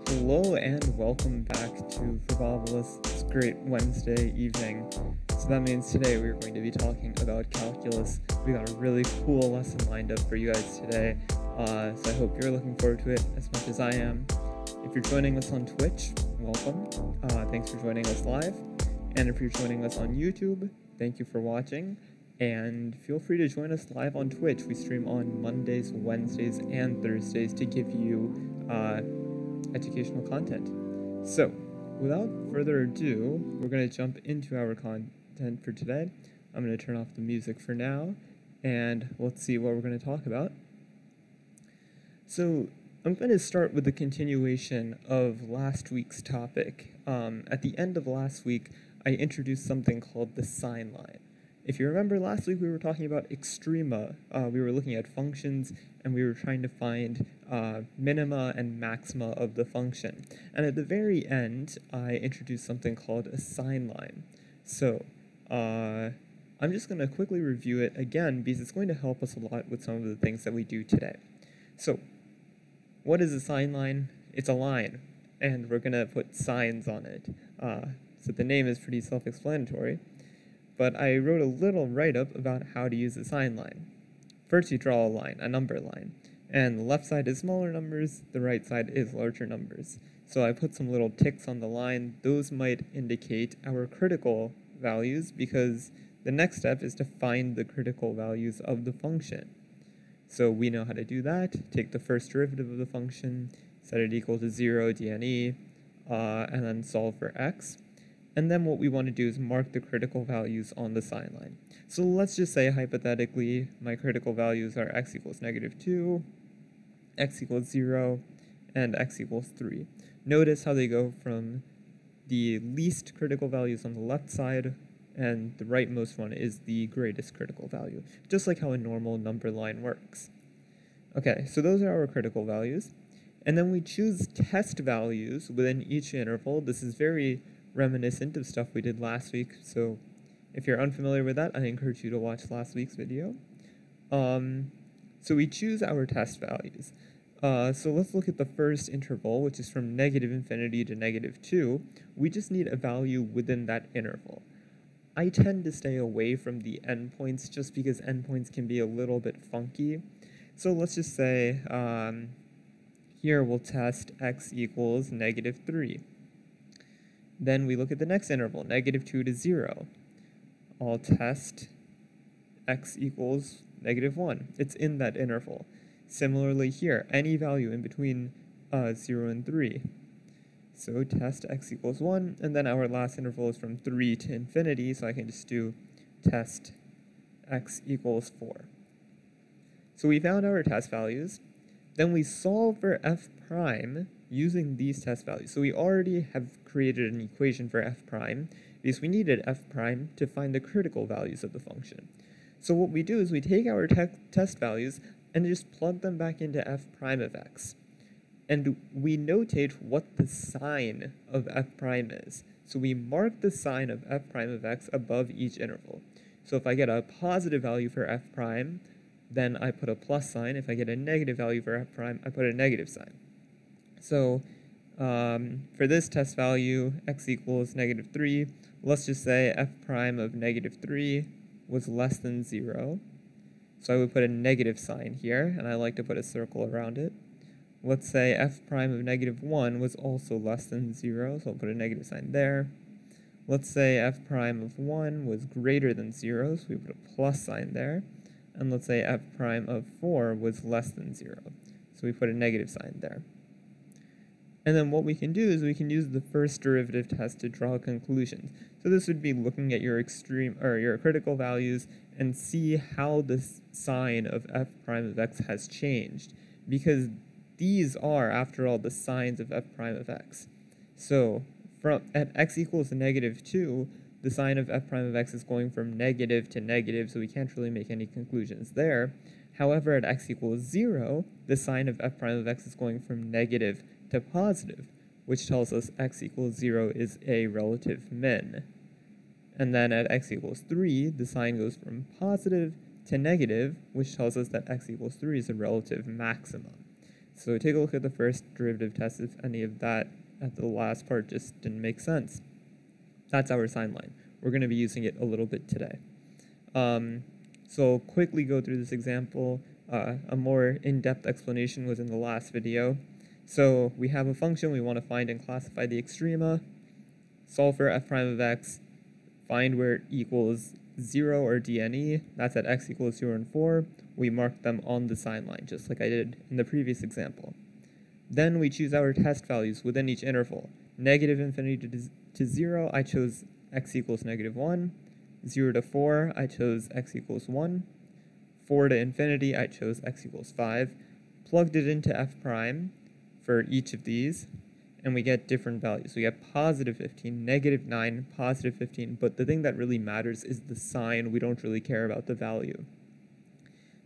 Hello and welcome back to Frivolous Great Wednesday evening. So that means today we're going to be talking about calculus. We got a really cool lesson lined up for you guys today, so I hope you're looking forward to it as much as I am. If you're joining us on Twitch, welcome. Thanks for joining us live. And if you're joining us on YouTube, thank you for watching. And feel free to join us live on Twitch. We stream on Mondays, Wednesdays, and Thursdays to give you educational content. So, without further ado, we're going to jump into our content for today. I'm going to turn off the music for now, and let's see what we're going to talk about. So, I'm going to start with the continuation of last week's topic. At the end of last week, I introduced something called the sine line. If you remember, last week we were talking about extrema. We were looking at functions, and we were trying to find minima and maxima of the function. And at the very end, I introduced something called a sine line. So I'm just going to quickly review it again, because it's going to help us a lot with some of the things that we do today. So what is a sine line? It's a line, and we're going to put signs on it. So the name is pretty self-explanatory. But I wrote a little write-up about how to use a sine line. First, you draw a line, a number line, and the left side is smaller numbers, the right side is larger numbers. So I put some little ticks on the line. Those might indicate our critical values, because the next step is to find the critical values of the function. So we know how to do that. Take the first derivative of the function, set it equal to 0 dne, and then solve for x. And then what we want to do is mark the critical values on the sine line. So let's just say, hypothetically, my critical values are x equals -2, x equals 0, and x equals 3. Notice how they go from the least critical values on the left side, and the rightmost one is the greatest critical value, just like how a normal number line works. Okay, so those are our critical values. And then we choose test values within each interval. This is very reminiscent of stuff we did last week, so if you're unfamiliar with that, I encourage you to watch last week's video. So we choose our test values. So let's look at the first interval, which is from -infinity to -2. We just need a value within that interval. I tend to stay away from the endpoints just because endpoints can be a little bit funky. So let's just say here we'll test x equals -3. Then we look at the next interval, -2 to 0. I'll test x equals -1. It's in that interval. Similarly here, any value in between 0 and 3. So test x equals 1, and then our last interval is from 3 to infinity, so I can just do test x equals 4. So we found our test values. Then we solve for f prime using these test values. So we already have created an equation for f prime, because we needed f prime to find the critical values of the function. So what we do is we take our test values and just plug them back into f prime of x. And we notate what the sign of f prime is. So we mark the sign of f prime of x above each interval. So if I get a positive value for f prime, then I put a plus sign. If I get a negative value for f prime, I put a negative sign. So for this test value, x equals -3, let's just say f prime of -3 was less than 0. So I would put a negative sign here, and I like to put a circle around it. Let's say f prime of -1 was also less than 0, so I'll put a negative sign there. Let's say f prime of 1 was greater than 0, so we put a plus sign there. And let's say f prime of 4 was less than 0, so we put a negative sign there. And then what we can do is we can use the first derivative test to draw conclusions. So this would be looking at your your critical values and see how the sign of f prime of x has changed, because these are, after all, the signs of f prime of x. So at x equals -2, the sign of f prime of x is going from negative to negative, so we can't really make any conclusions there. However, at x equals 0, the sign of f prime of x is going from negative to positive, which tells us x equals 0 is a relative min. And then at x equals 3, the sign goes from positive to negative, which tells us that x equals 3 is a relative maximum. So take a look at the first derivative test if any of that at the last part just didn't make sense. That's our sine line. We're going to be using it a little bit today. So quickly go through this example. A more in-depth explanation was in the last video. So we have a function we want to find and classify the extrema, solve for f prime of x, find where it equals 0 or dne, that's at x equals 0 and 4. We mark them on the sine line, just like I did in the previous example. Then we choose our test values within each interval. Negative infinity to 0, I chose x equals -1. 0 to 4, I chose x equals 1. 4 to infinity, I chose x equals 5. Plugged it into f prime for each of these, and we get different values. We get positive 15, -9, positive 15, but the thing that really matters is the sign. We don't really care about the value.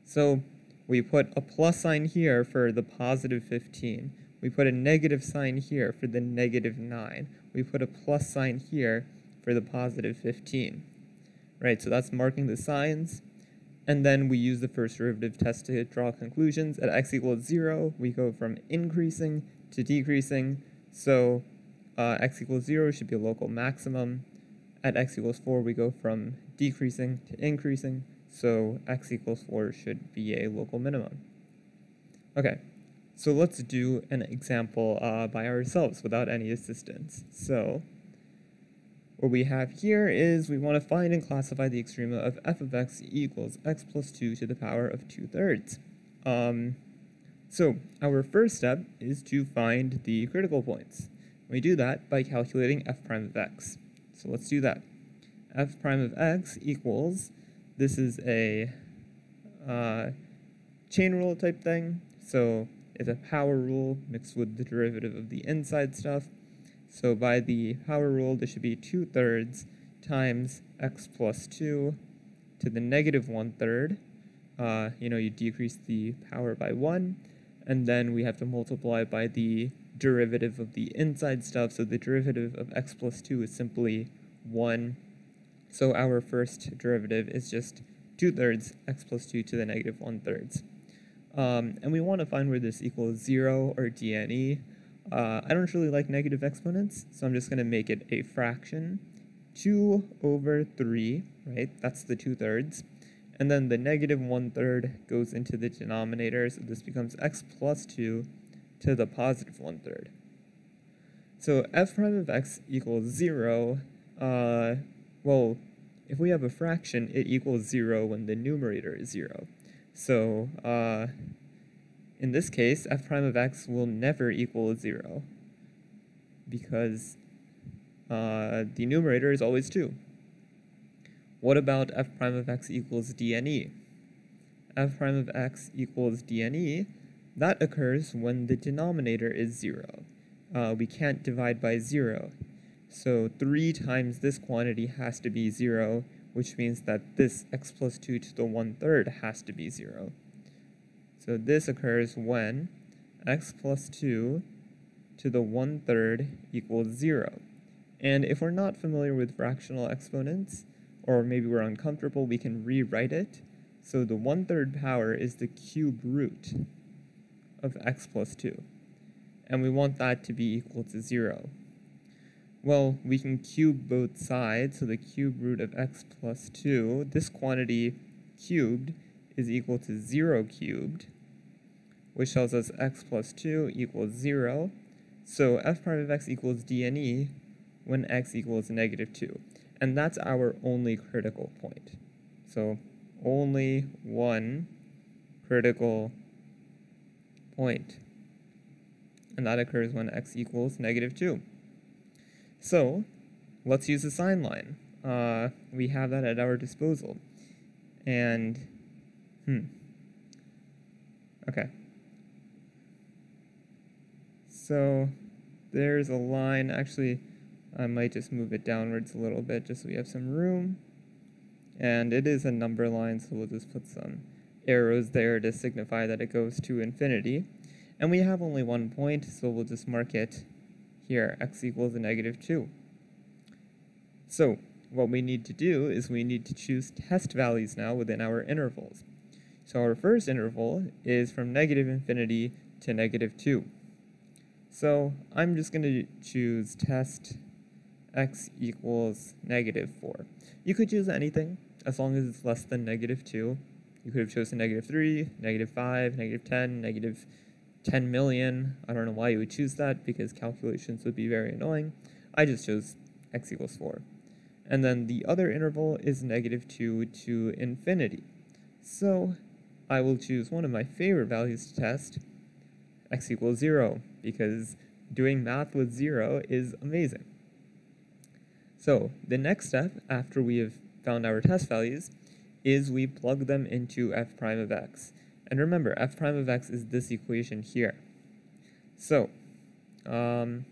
So we put a plus sign here for the positive 15. We put a negative sign here for the -9. We put a plus sign here for the positive 15. Right, so that's marking the signs. And then we use the first derivative test to draw conclusions. At x equals 0, we go from increasing to decreasing. So x equals 0 should be a local maximum. At x equals 4, we go from decreasing to increasing. So x equals 4 should be a local minimum. Okay, so let's do an example by ourselves without any assistance. So what we have here is we want to find and classify the extrema of f of x equals x plus 2 to the power of 2/3. So our first step is to find the critical points. We do that by calculating f prime of x. So let's do that. F prime of x equals, this is a chain rule type thing. So it's a power rule mixed with the derivative of the inside stuff. So by the power rule, this should be 2/3 times x plus 2 to the -1/3. You decrease the power by 1, and then we have to multiply by the derivative of the inside stuff. So the derivative of x plus 2 is simply 1. So our first derivative is just 2/3 x plus 2 to the -1/3. And we want to find where this equals 0 or dne. I don't really like negative exponents, so I'm just going to make it a fraction. 2 over 3, right? That's the 2/3. And then the -1/3 goes into the denominator, so this becomes x plus 2 to the positive 1/3. So f prime of x equals 0. Well, if we have a fraction, it equals 0 when the numerator is 0. So in this case, f prime of x will never equal 0 because the numerator is always 2. What about f prime of x equals dne? F prime of x equals dne, that occurs when the denominator is 0. We can't divide by 0. So 3 times this quantity has to be 0, which means that this x plus 2 to the 1/3 has to be 0. So this occurs when x plus 2 to the 1/3 equals 0. And if we're not familiar with fractional exponents, or maybe we're uncomfortable, we can rewrite it. So the 1/3 power is the cube root of x plus 2. And we want that to be equal to 0. Well, we can cube both sides, so the cube root of x plus 2, this quantity cubed is equal to 0 cubed, which tells us x plus 2 equals 0. So f prime of x equals dne when x equals -2. And that's our only critical point. So only one critical point. And that occurs when x equals -2. So let's use the sine line. We have that at our disposal. And, okay. So there's a line, actually, I might just move it downwards a little bit just so we have some room. And it is a number line, so we'll just put some arrows there to signify that it goes to infinity. And we have only one point, so we'll just mark it here, x equals -2. So what we need to do is we need to choose test values now within our intervals. So our first interval is from -infinity to negative 2. So I'm just going to choose test x equals negative 4. You could choose anything as long as it's less than negative 2. You could have chosen negative 3, negative 5, negative 10, negative 10 million. I don't know why you would choose that, because calculations would be very annoying. I just chose x equals 4. And then the other interval is negative 2 to infinity. So I will choose one of my favorite values to test, x equals 0, because doing math with 0 is amazing. So the next step after we have found our test values is we plug them into f prime of x. And remember, f prime of x is this equation here. So let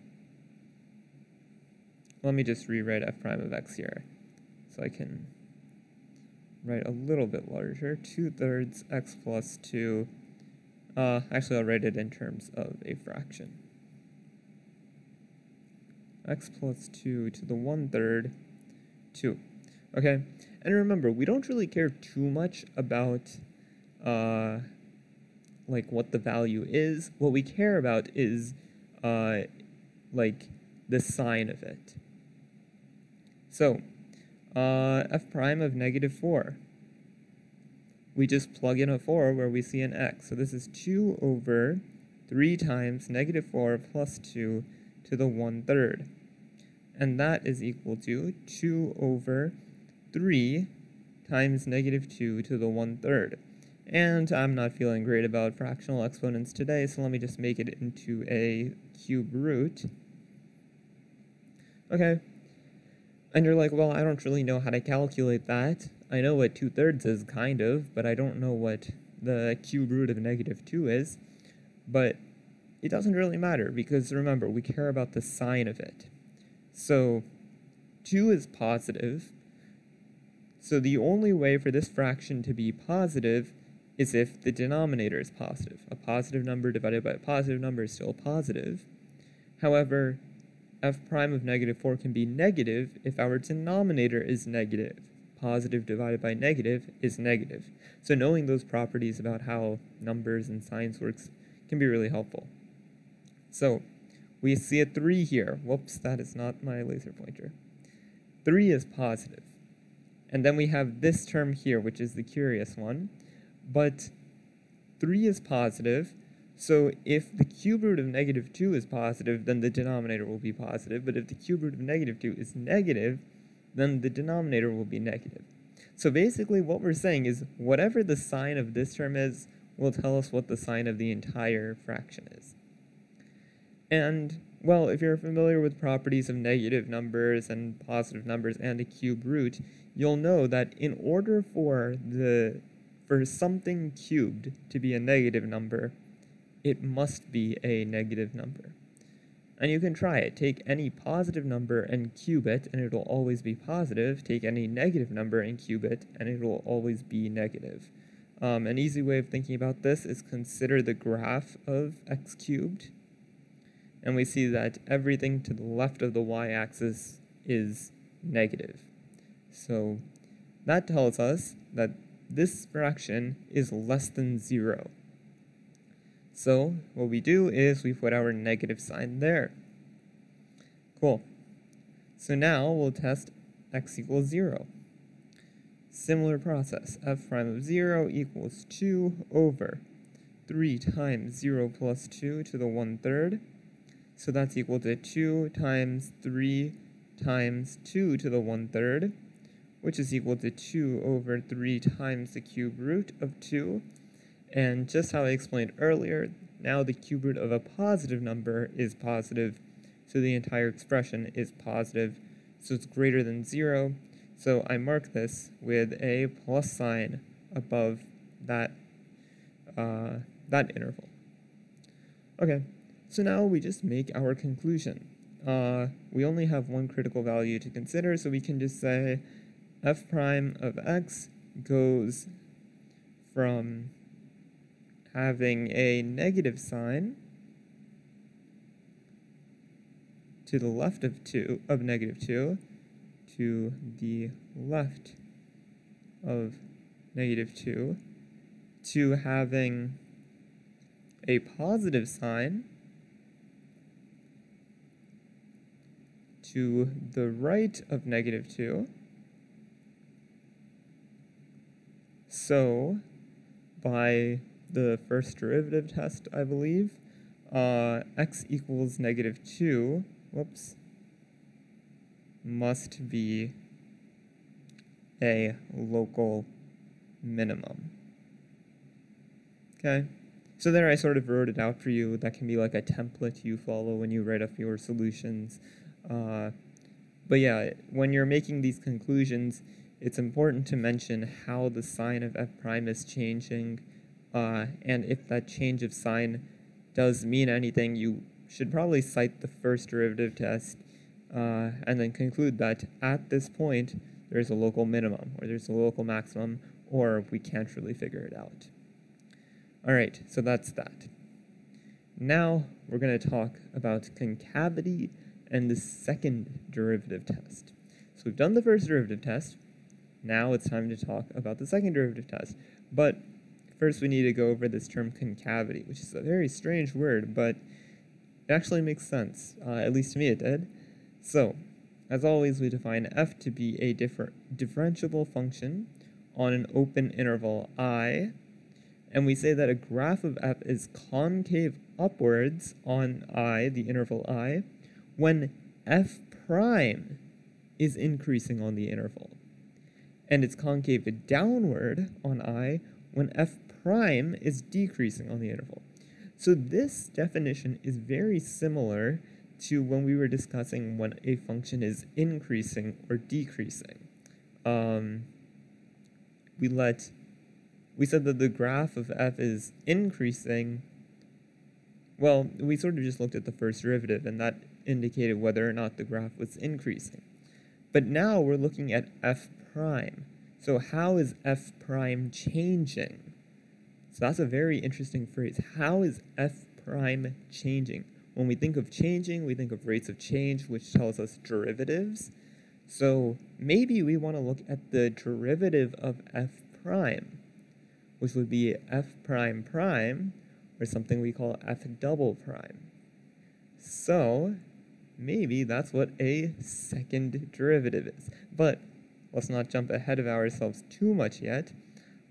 me just rewrite f prime of x here so I can write a little bit larger. 2/3 x plus 2. Actually, I'll write it in terms of a fraction. X plus 2 to the 1/3, 2. Okay, and remember, we don't really care too much about like what the value is. What we care about is like the sign of it. So f prime of negative 4. We just plug in a 4 where we see an x. So this is 2 over 3 times negative 4 plus 2 to the 1/3. And that is equal to 2 over 3 times negative 2 to the 1/3. And I'm not feeling great about fractional exponents today, so let me just make it into a cube root. Okay. And you're like, well, I don't really know how to calculate that. I know what 2/3 is, kind of, but I don't know what the cube root of negative 2 is. But it doesn't really matter, because remember, we care about the sign of it. So 2 is positive. So the only way for this fraction to be positive is if the denominator is positive. A positive number divided by a positive number is still positive. However, f prime of negative 4 can be negative if our denominator is negative. Positive divided by negative is negative. So knowing those properties about how numbers and signs works can be really helpful. So we see a 3 here. Whoops, that is not my laser pointer. 3 is positive. And then we have this term here, which is the curious one. But 3 is positive. So if the cube root of negative 2 is positive, then the denominator will be positive. But if the cube root of negative 2 is negative, then the denominator will be negative. So basically what we're saying is whatever the sign of this term is will tell us what the sign of the entire fraction is. And, well, if you're familiar with properties of negative numbers and positive numbers and a cube root, you'll know that in order for something cubed to be a negative number, it must be a negative number. And you can try it. Take any positive number and cube it, and it'll always be positive. Take any negative number and cube it, and it'll always be negative. An easy way of thinking about this is consider the graph of x cubed. And we see that everything to the left of the y-axis is negative. So that tells us that this fraction is less than 0. So what we do is we put our negative sign there. Cool. So now we'll test x equals 0. Similar process. F prime of 0 equals 2 over 3 times 0 plus 2 to the 1/3. So that's equal to 2 times 3 times 2 to the 1/3, which is equal to 2 over 3 times the cube root of 2. And just how I explained earlier, now the cube root of a positive number is positive, so the entire expression is positive, so it's greater than 0. So I mark this with a plus sign above that, that interval. Okay, so now we just make our conclusion. We only have one critical value to consider, so we can just say f prime of x goes from having a negative sign to the left of negative 2 to the left of negative 2 to having a positive sign to the right of -2. So, by the first derivative test, I believe, x equals -2, must be a local minimum. Okay, so there I sort of wrote it out for you. That can be like a template you follow when you write up your solutions. But yeah, when you're making these conclusions, it's important to mention how the sign of f prime is changing, and if that change of sign does mean anything, you should probably cite the first derivative test, and then conclude that at this point, there's a local minimum, or there's a local maximum, or we can't really figure it out. All right, so that's that. Now we're going to talk about concavity and the second derivative test. So we've done the first derivative test. Now it's time to talk about the second derivative test. But first we need to go over this term concavity, which is a very strange word, but it actually makes sense. At least to me it did. So, as always, we define f to be a differentiable function on an open interval I, and we say that a graph of f is concave upwards on I, the interval I, when f prime is increasing on the interval. And it's concave downward on I when f prime is decreasing on the interval. So this definition is very similar to when we were discussing when a function is increasing or decreasing. We said that the graph of f is increasing. Well, we sort of just looked at the first derivative, and that indicated whether or not the graph was increasing. But now we're looking at f prime. So how is f prime changing? So that's a very interesting phrase. How is f prime changing? When we think of changing, we think of rates of change, which tells us derivatives. So maybe we want to look at the derivative of f prime, which would be f prime prime, or something we call f double prime. So maybe that's what a second derivative is. But let's not jump ahead of ourselves too much yet.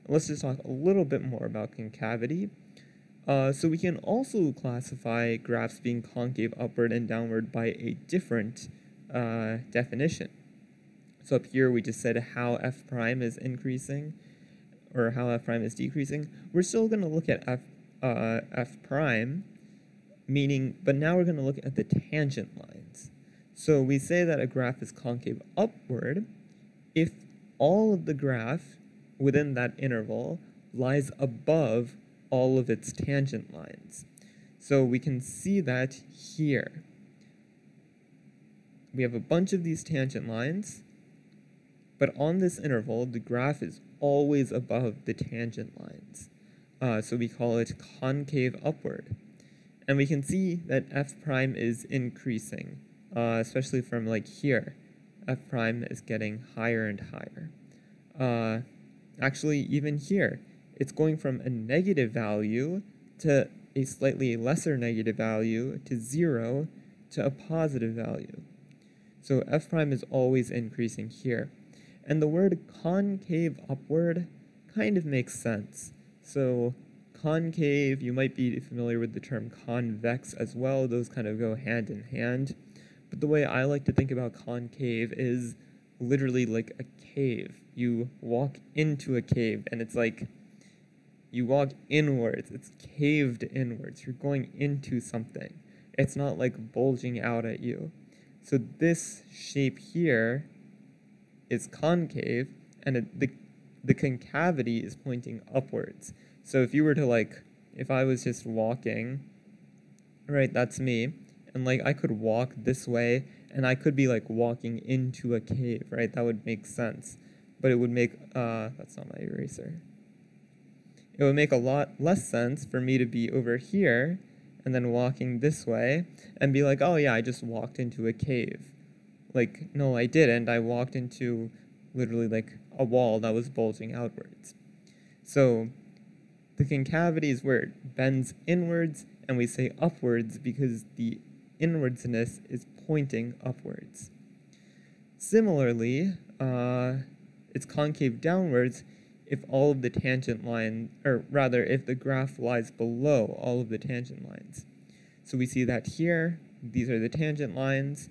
Let's just talk a little bit more about concavity. So we can also classify graphs being concave upward and downward by a different definition. So up here we just said how f prime is increasing, or how f prime is decreasing. We're still going to look at f prime, but now we're going to look at the tangent lines. So we say that a graph is concave upward if all of the graph within that interval lies above all of its tangent lines. So we can see that here. We have a bunch of these tangent lines, but on this interval, the graph is always above the tangent lines. So we call it concave upward. And we can see that f prime is increasing, especially from like here. F prime is getting higher and higher. Actually, even here, it's going from a negative value to a slightly lesser negative value to 0 to a positive value. So f prime is always increasing here. And the word concave upward kind of makes sense. So concave, you might be familiar with the term convex as well. Those kind of go hand in hand. But the way I like to think about concave is literally like a cave. You walk into a cave, and it's like you walk inwards. It's caved inwards. You're going into something. It's not like bulging out at you. So this shape here is concave, and the concavity is pointing upwards. So if you were to if I was just walking, right, that's me, and I could walk this way, and I could be walking into a cave, right? That would make sense. But it would make, that's not my eraser. It would make a lot less sense for me to be over here and then walking this way and be like, oh yeah, I just walked into a cave. No, I didn't. I walked into literally a wall that was bulging outwards. So The concavity is where it bends inwards, and we say upwards because the inwardsness is pointing upwards. Similarly, it's concave downwards if all of the tangent line, or rather if the graph lies below all of the tangent lines. So we see that here, these are the tangent lines,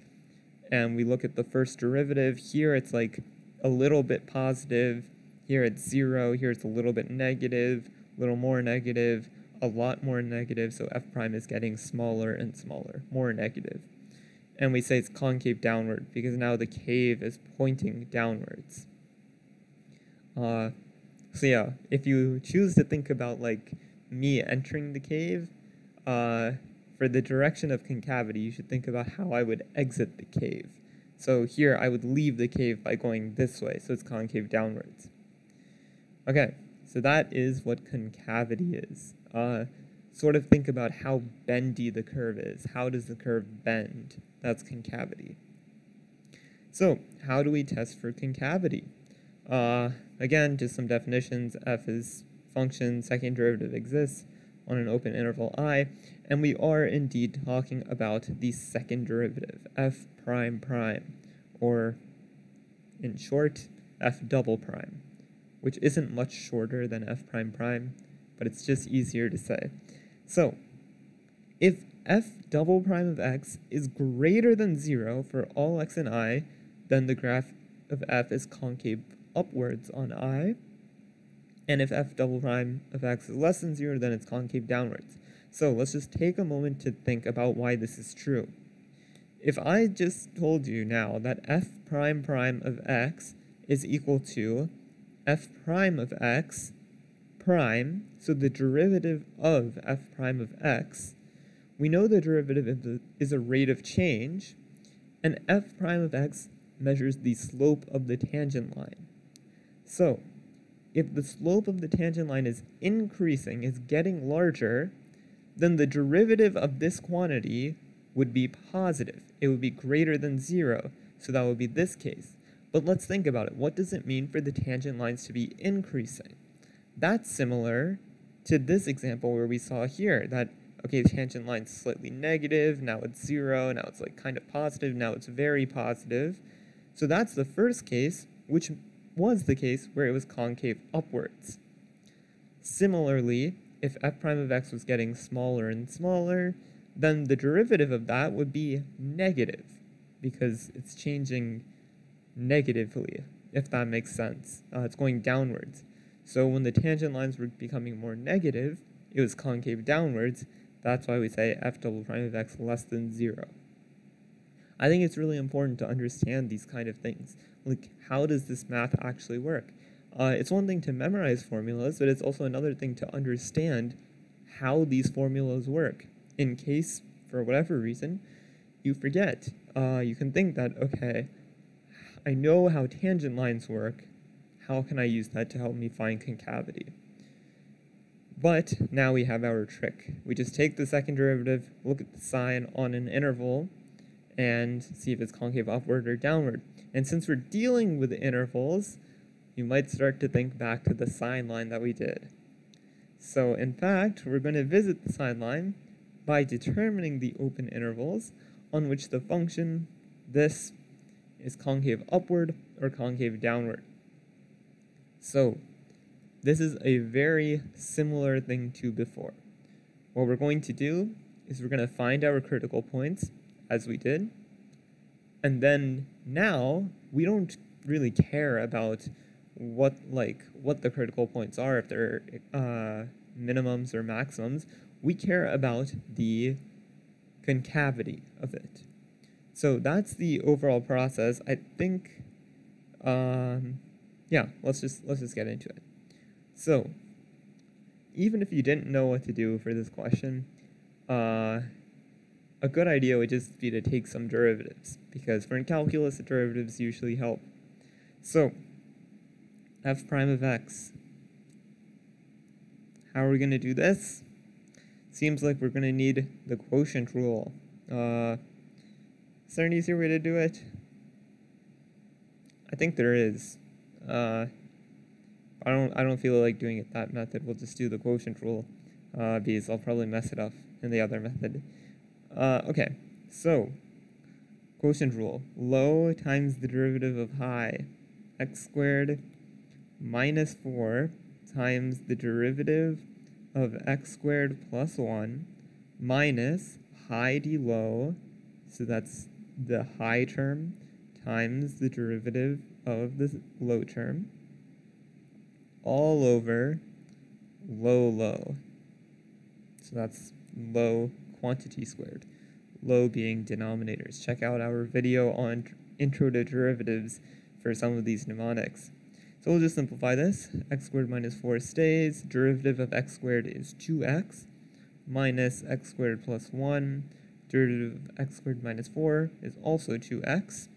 and we look at the first derivative. Here it's like a little bit positive, here it's 0, here it's a little bit negative, a little more negative, a lot more negative, so f prime is getting smaller and smaller, more negative. And we say it's concave downward because now the cave is pointing downwards. So yeah, if you choose to think about like me entering the cave, for the direction of concavity, you should think about how I would exit the cave. So here I would leave the cave by going this way, so it's concave downwards. Okay, so that is what concavity is. Sort of think about how bendy the curve is. How does the curve bend? That's concavity. So how do we test for concavity? Again, just some definitions. F is function, second derivative exists on an open interval I, and we are indeed talking about the second derivative, f prime prime, or in short, f double prime, which isn't much shorter than f prime prime, but it's just easier to say. So, if f double prime of x is greater than 0 for all x and I, then the graph of f is concave upwards on I, and if f double prime of x is less than 0, then it's concave downwards. So let's just take a moment to think about why this is true. If I just told you now that f prime prime of x is equal to f prime of x prime, so the derivative of f prime of x, we know the derivative is a rate of change, and f prime of x measures the slope of the tangent line. So, if the slope of the tangent line is increasing, is getting larger, then the derivative of this quantity would be positive. It would be greater than 0, so that would be this case. But let's think about it. What does it mean for the tangent lines to be increasing? That's similar to this example where we saw here that, okay, the tangent line's slightly negative, now it's 0, now it's like kind of positive, now it's very positive. So that's the first case, which was the case where it was concave upwards. Similarly, if f prime of x was getting smaller and smaller, then the derivative of that would be negative, because it's changing negatively, if that makes sense. It's going downwards. So when the tangent lines were becoming more negative, it was concave downwards. That's why we say f double prime of x less than 0. I think it's really important to understand these kind of things. Like, how does this math actually work? It's one thing to memorize formulas, but it's also another thing to understand how these formulas work. In case, for whatever reason, you forget. You can think that, okay, I know how tangent lines work. How can I use that to help me find concavity? But now we have our trick. We just take the second derivative, look at the sign on an interval, and see if it's concave upward or downward. And since we're dealing with intervals, you might start to think back to the sine line that we did. So in fact, we're going to visit the sine line by determining the open intervals on which the function, this, is concave upward or concave downward. So this is a very similar thing to before. What we're going to do is we're going to find our critical points, as we did, and then now we don't really care about what the critical points are, if they're minimums or maximums. We care about the concavity of it. So that's the overall process. I think, yeah, let's just get into it. So, even if you didn't know what to do for this question, a good idea would just be to take some derivatives, because for in calculus, the derivatives usually help. So, f prime of x. How are we going to do this? Seems like we're going to need the quotient rule. Is there an easier way to do it? I think there is. I don't feel like doing it that method. We'll just do the quotient rule, because I'll probably mess it up in the other method. Okay, so quotient rule. Low times the derivative of high, x squared minus 4 times the derivative of x squared plus 1 minus high d low, so that's the high term, times the derivative of the low term, all over low. So that's low quantity squared, low being denominators. Check out our video on intro to derivatives for some of these mnemonics. So we'll just simplify this. X squared minus 4 stays. Derivative of x squared is 2x minus x squared plus 1. Derivative of x squared minus 4 is also 2x.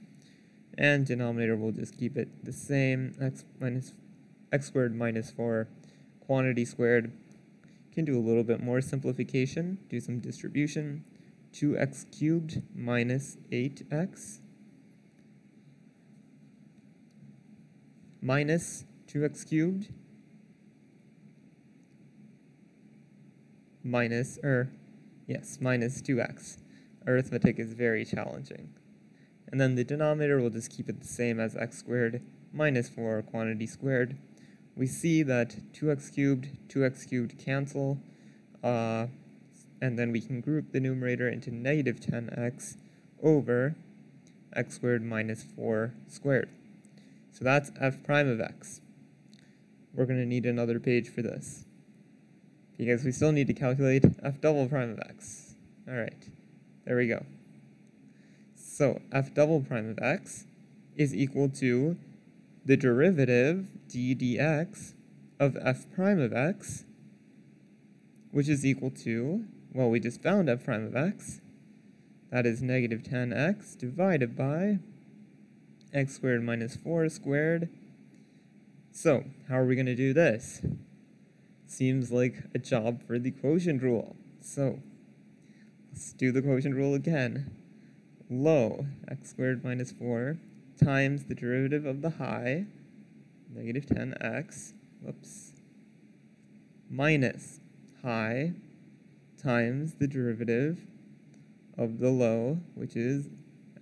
And denominator will just keep it the same. X squared minus 4 quantity squared. Can do a little bit more simplification. Do some distribution. 2x cubed minus 8x minus 2x cubed minus 2x. Arithmetic is very challenging. And then the denominator will just keep it the same as x squared minus 4 quantity squared. We see that 2x cubed cancel, and then we can group the numerator into negative 10x over x squared minus 4 squared. So that's f prime of x. We're going to need another page for this, because we still need to calculate f double prime of x. All right, there we go. So f double prime of x is equal to the derivative d dx of f prime of x, which is equal to, well, we just found f prime of x. That is negative 10x divided by x squared minus 4 squared. So, how are we going to do this? Seems like a job for the quotient rule. So, let's do the quotient rule again. Low, x squared minus 4, times the derivative of the high, negative 10x, minus high times the derivative of the low, which is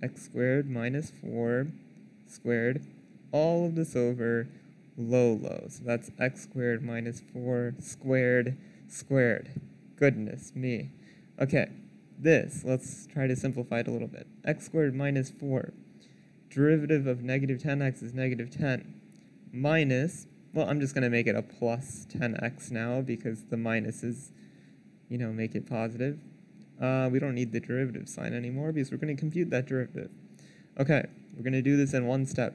x squared minus 4 squared, all of this over low. So that's x squared minus 4 squared. Goodness me. Okay, let's try to simplify it a little bit. X squared minus 4. Derivative of negative 10x is negative 10. Minus, well, I'm just going to make it a plus 10x now because the minuses, make it positive. We don't need the derivative sign anymore because we're going to compute that derivative. Okay, we're going to do this in one step.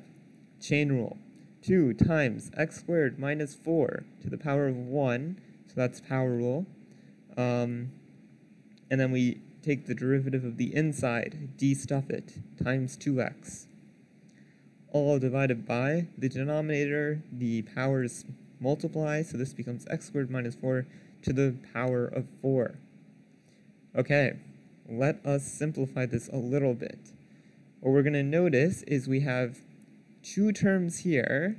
Chain rule. 2 times x squared minus 4 to the power of 1, so that's power rule. And then we take the derivative of the inside, de-stuff it, times 2x. All divided by the denominator, the powers multiply, so this becomes x squared minus 4 to the power of 4. Okay, let us simplify this a little bit. What we're going to notice is we have two terms here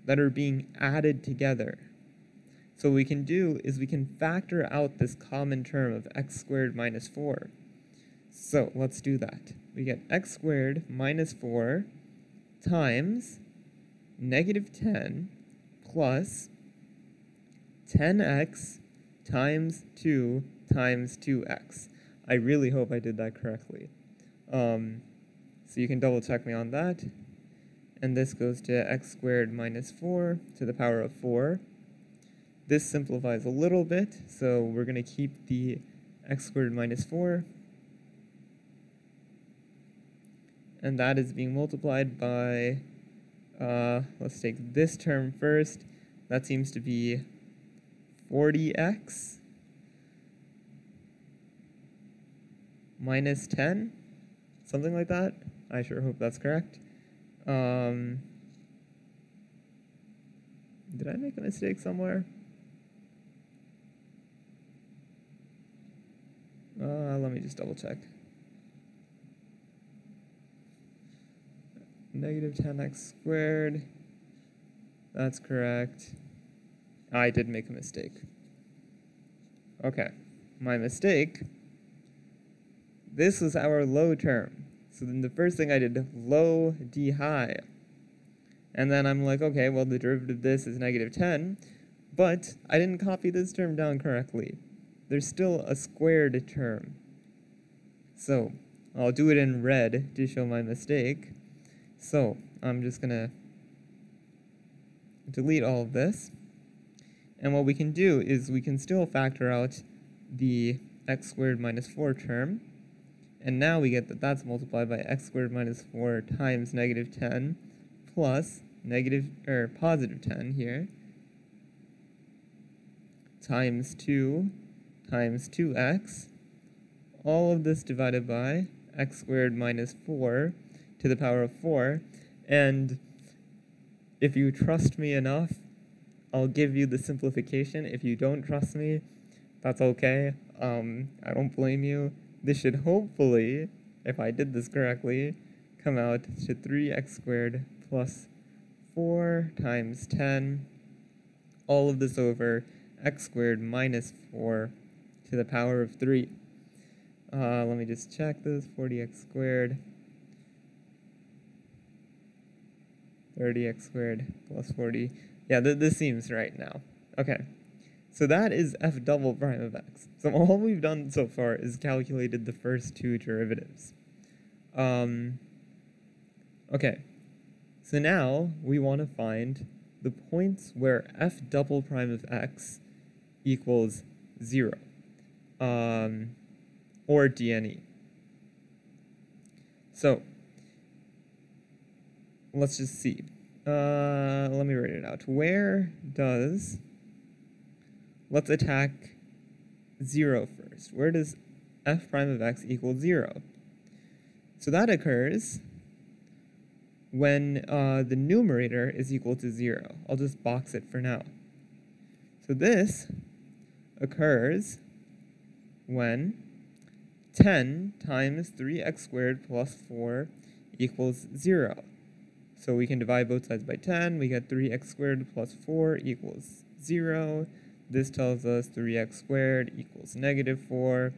that are being added together. So what we can do is we can factor out this common term of x squared minus 4. So let's do that. We get x squared minus 4 times negative 10 plus 10x times 2 times 2x. I really hope I did that correctly. So you can double check me on that. And this goes to x squared minus 4 to the power of 4. This simplifies a little bit, so we're going to keep the x squared minus 4. And that is being multiplied by, let's take this term first. That seems to be 40x minus 10, something like that. I sure hope that's correct. Did I make a mistake somewhere? Let me just double check. Negative 10x squared. That's correct. I did make a mistake. Okay, my mistake. This was our low term. So then the first thing I did, low d high. And then I'm like, okay, well, the derivative of this is negative 10, but I didn't copy this term down correctly. There's still a squared term. So I'll do it in red to show my mistake. So I'm just going to delete all of this. And what we can do is we can still factor out the x squared minus 4 term. And now we get that that's multiplied by x squared minus 4 times negative 10 plus positive 10 here times 2 times 2x. All of this divided by x squared minus 4 to the power of 4. And if you trust me enough, I'll give you the simplification. If you don't trust me, that's okay. I don't blame you. This should hopefully, if I did this correctly, come out to 3x squared plus 4 times 10, all of this over x squared minus 4 to the power of 3. Let me just check this, 40x squared, 30x squared plus 40. Yeah, this seems right now. Okay. So that is f double prime of x. So all we've done so far is calculated the first two derivatives. Okay, so now we want to find the points where f double prime of x equals 0, or dne. So let's just see. Let me write it out. Where does... Let's attack 0 first. Where does f prime of x equal 0? So that occurs when the numerator is equal to 0. I'll just box it for now. So this occurs when 10 times 3x squared plus 4 equals 0. So we can divide both sides by 10. We get 3x squared plus 4 equals 0. This tells us 3x squared equals negative 4,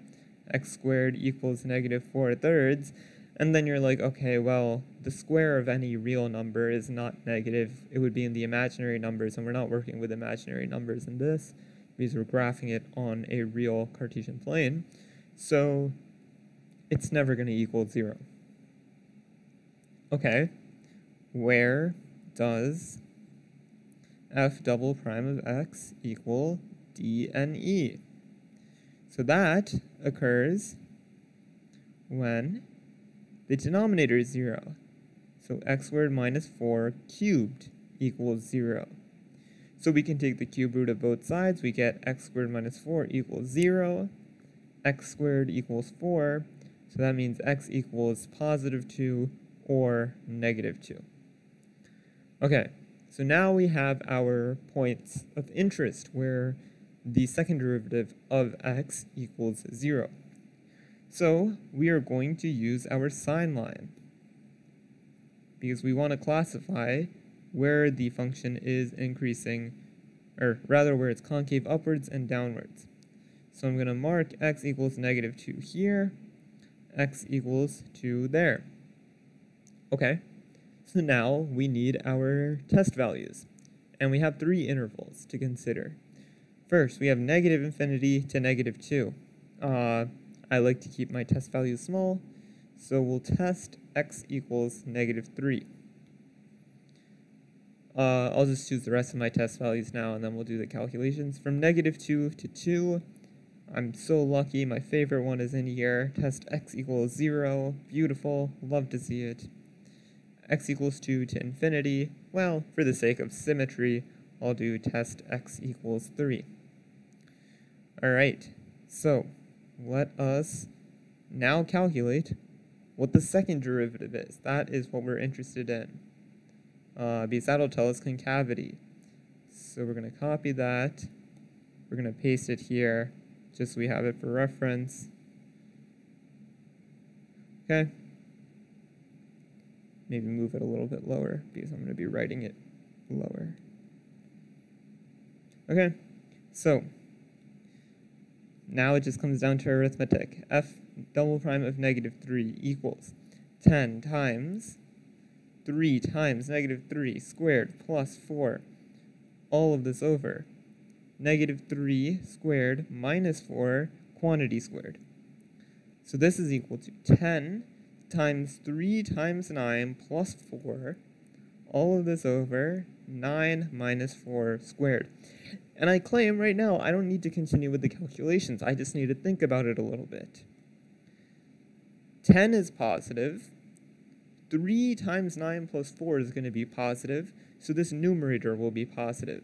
x squared equals negative 4 thirds, and then you're like, okay, well, the square of any real number is not negative. It would be in the imaginary numbers, and we're not working with imaginary numbers in this, because we're graphing it on a real Cartesian plane. So it's never going to equal 0. Okay, where does f double prime of x equal dne? So that occurs when the denominator is 0. So x squared minus 4 cubed equals 0. So we can take the cube root of both sides. We get x squared minus 4 equals 0. X squared equals 4. So that means x equals positive 2 or negative 2. Okay. So now we have our points of interest where the second derivative of x equals 0. So we are going to use our sine line because we want to classify where the function is increasing, or rather where it's concave upwards and downwards. So I'm going to mark x equals negative 2 here, x equals 2 there. Okay. So now we need our test values, and we have 3 intervals to consider. First, we have negative infinity to negative 2. I like to keep my test values small, so we'll test x equals negative 3. I'll just choose the rest of my test values now, and then we'll do the calculations. From negative 2 to 2, I'm so lucky, my favorite one is in here. Test x equals 0, beautiful, love to see it. X equals 2 to infinity, well, for the sake of symmetry, I'll do test x equals 3. Alright, so let us now calculate what the second derivative is. That is what we're interested in, because that'll tell us concavity. So we're going to copy that, we're going to paste it here, just so we have it for reference. Okay. Maybe move it a little bit lower because I'm going to be writing it lower. Okay, so now it just comes down to arithmetic. F double prime of negative 3 equals 10 times 3 times negative 3 squared plus 4, all of this over negative 3 squared minus 4 quantity squared. So this is equal to 10 times 3 times 9 plus 4, all of this over 9 minus 4 squared. And I claim right now I don't need to continue with the calculations. I just need to think about it a little bit. 10 is positive. 3 times 9 plus 4 is going to be positive, so this numerator will be positive.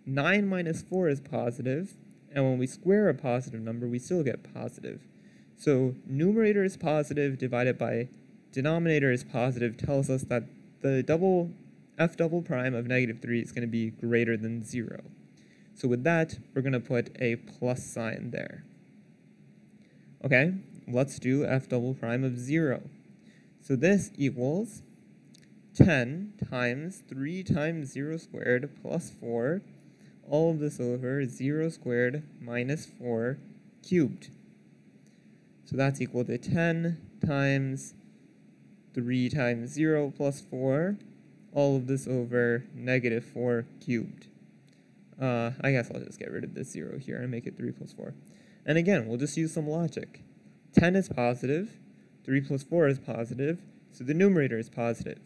9 minus 4 is positive, and when we square a positive number, we still get positive. So numerator is positive divided by denominator is positive tells us that the f double prime of negative 3 is going to be greater than 0. So with that, we're going to put a plus sign there. Okay, let's do f double prime of 0. So this equals 10 times 3 times 0 squared plus 4, all of this over 0 squared minus 4 cubed. So that's equal to 10 times 3 times 0 plus 4, all of this over negative 4 cubed. I guess I'll just get rid of this 0 here and make it 3 plus 4. And again, we'll just use some logic. 10 is positive, 3 plus 4 is positive, so the numerator is positive.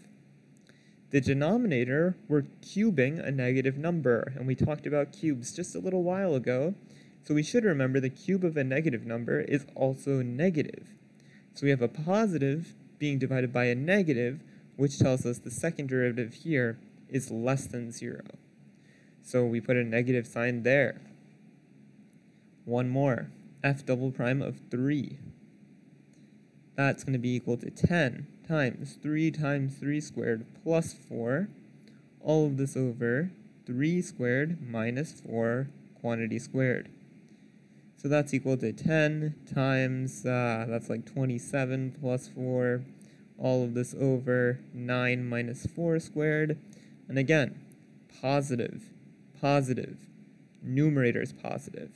The denominator, we're cubing a negative number, and we talked about cubes just a little while ago, so we should remember the cube of a negative number is also negative. So we have a positive being divided by a negative, which tells us the second derivative here is less than 0. So we put a negative sign there. One more, f double prime of 3. That's going to be equal to 10 times 3 squared plus 4, all of this over 3 squared minus 4 quantity squared. So that's equal to 10 times, that's like 27 plus 4, all of this over 9 minus 4 squared. And again, positive, numerator is positive.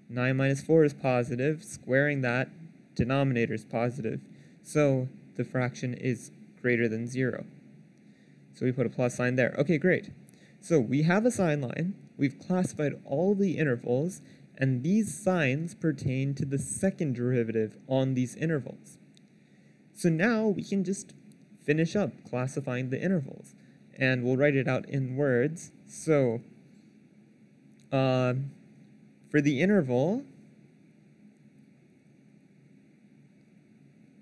9 minus 4 is positive, squaring that, denominator is positive. So the fraction is greater than 0. So we put a plus sign there. Okay, great. So we have a sign line, we've classified all the intervals, and these signs pertain to the second derivative on these intervals. So now we can just finish up classifying the intervals, and we'll write it out in words. So for the interval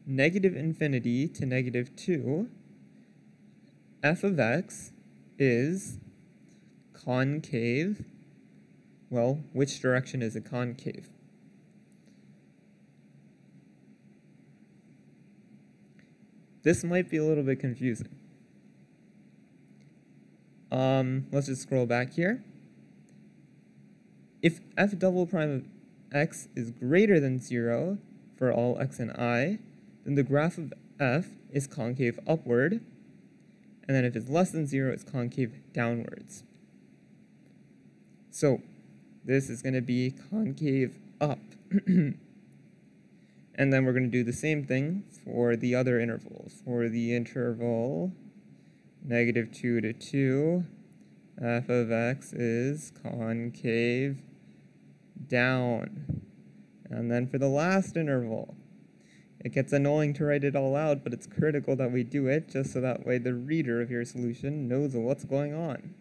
negative infinity to negative 2, f of x is concave. Well, which direction is it concave? This might be a little bit confusing. Let's just scroll back here. If f double prime of x is greater than 0 for all x and I, then the graph of f is concave upward, and then if it's less than 0, it's concave downwards. So this is going to be concave up. And then we're going to do the same thing for the other intervals. For the interval negative 2 to 2, f of x is concave down. And then for the last interval, it gets annoying to write it all out, but it's critical that we do it just so that way the reader of your solution knows what's going on.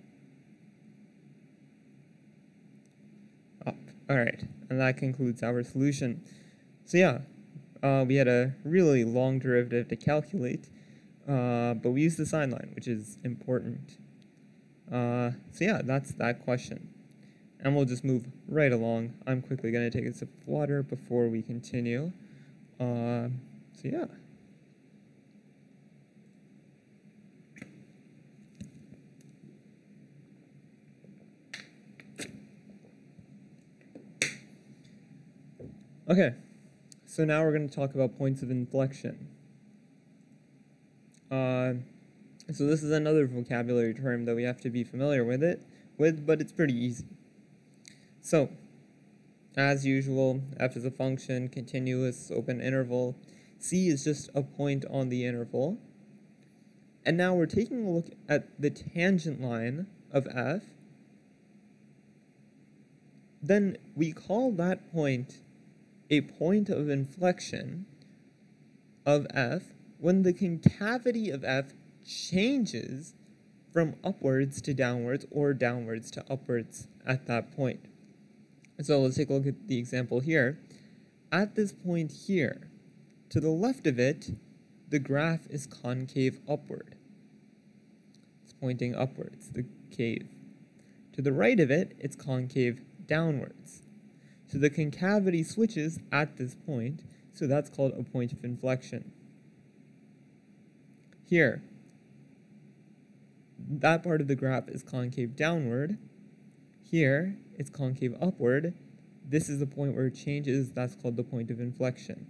Up. All right, and that concludes our solution. So yeah, we had a really long derivative to calculate, but we used the sign line, which is important. So yeah, that's that question. And we'll just move right along. I'm quickly going to take a sip of water before we continue. So yeah. Okay, so now we're going to talk about points of inflection. So this is another vocabulary term that we have to be familiar with it with, but it's pretty easy. So, as usual, f is a function, continuous, open interval. C is just a point on the interval. And now we're taking a look at the tangent line of f. Then we call that point a point of inflection of f when the concavity of f changes from upwards to downwards or downwards to upwards at that point. So let's take a look at the example here. At this point here, to the left of it, the graph is concave upward. It's pointing upwards, the cave. To the right of it, it's concave downwards. So the concavity switches at this point, so that's called a point of inflection. Here, that part of the graph is concave downward. Here, it's concave upward. This is the point where it changes, that's called the point of inflection.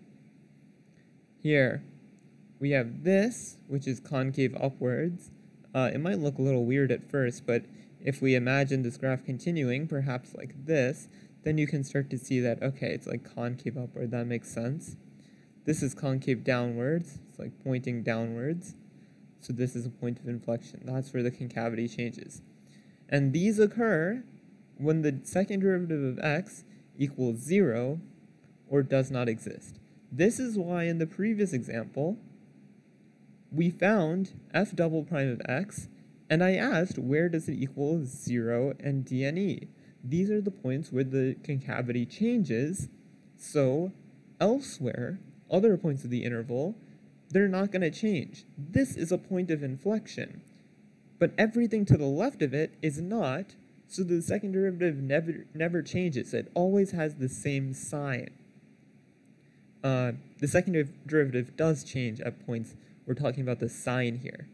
Here, we have this, which is concave upwards. It might look a little weird at first, but if we imagine this graph continuing, perhaps like this, then you can start to see that, okay, it's like concave upward, that makes sense. This is concave downwards, it's like pointing downwards. So this is a point of inflection. That's where the concavity changes. And these occur when the second derivative of x equals 0 or does not exist. This is why in the previous example, we found f double prime of x, and I asked where does it equal 0 and dne. These are the points where the concavity changes, so elsewhere, other points of the interval, they're not going to change. This is a point of inflection, but everything to the left of it is not, so the second derivative never changes. It always has the same sign. The second derivative does change at points. We're talking about the sign here.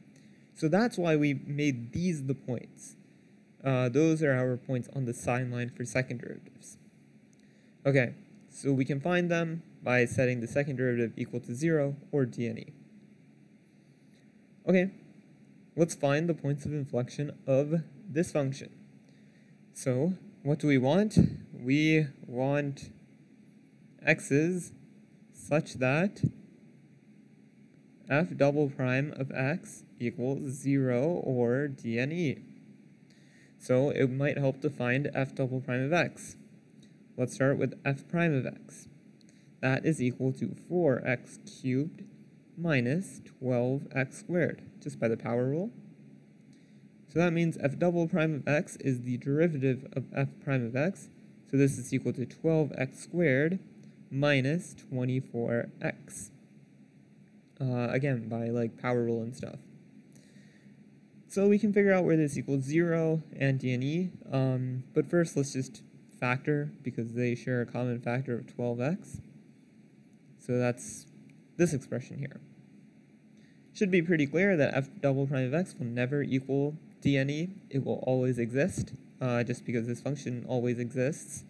So that's why we made these the points. Those are our points on the sign line for second derivatives. Okay, so we can find them by setting the second derivative equal to 0 or dne. Okay, let's find the points of inflection of this function. So, what do we want? We want x's such that f double prime of x equals 0 or dne. So it might help to find f double prime of x. Let's start with f prime of x. That is equal to 4x cubed minus 12x squared, just by the power rule. So that means f double prime of x is the derivative of f prime of x. So this is equal to 12x squared minus 24x. Again, by like power rule and stuff. So we can figure out where this equals 0 and dne. But first, let's just factor, because they share a common factor of 12x. So that's this expression here. Should be pretty clear that f double prime of x will never equal dne. It will always exist, just because this function always exists.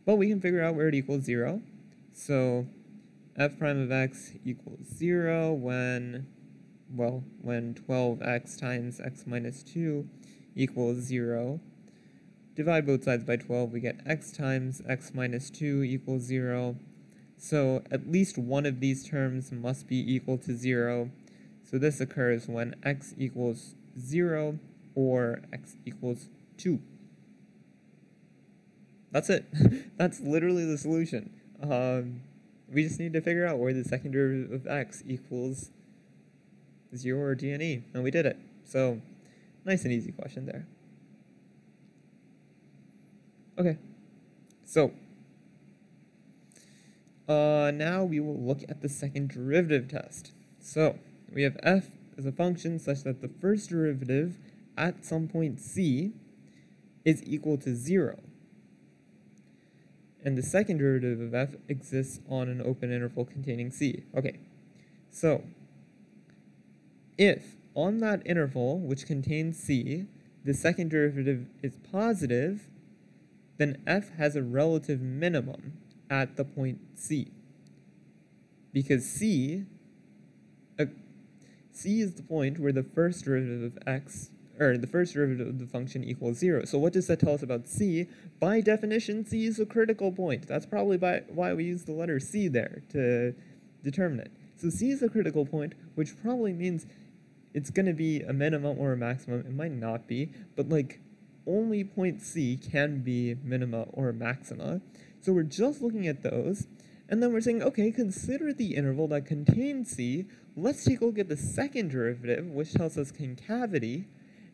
But we can figure out where it equals 0. So f prime of x equals 0 when 12x times x minus 2 equals 0. Divide both sides by 12, we get x times x minus 2 equals 0. So at least one of these terms must be equal to 0. So this occurs when x equals 0 or x equals 2. That's it. That's literally the solution. We just need to figure out where the second derivative of x equals 0 or dne, and we did it. So, nice and easy question there. Okay, so now we will look at the second derivative test. So, we have f as a function such that the first derivative at some point c is equal to 0. And the second derivative of f exists on an open interval containing c. Okay, so if on that interval, which contains c, the second derivative is positive, then f has a relative minimum at the point c. Because c is the point where the first derivative of x or the first derivative of the function equals 0. So what does that tell us about c? By definition, c is a critical point. That's probably why we use the letter c there to determine it. So c is a critical point, which probably means it's going to be a minimum or a maximum. It might not be, but like only point c can be minima or maxima. So we're just looking at those. And then we're saying, okay, consider the interval that contains c. Let's take a look at the second derivative, which tells us concavity.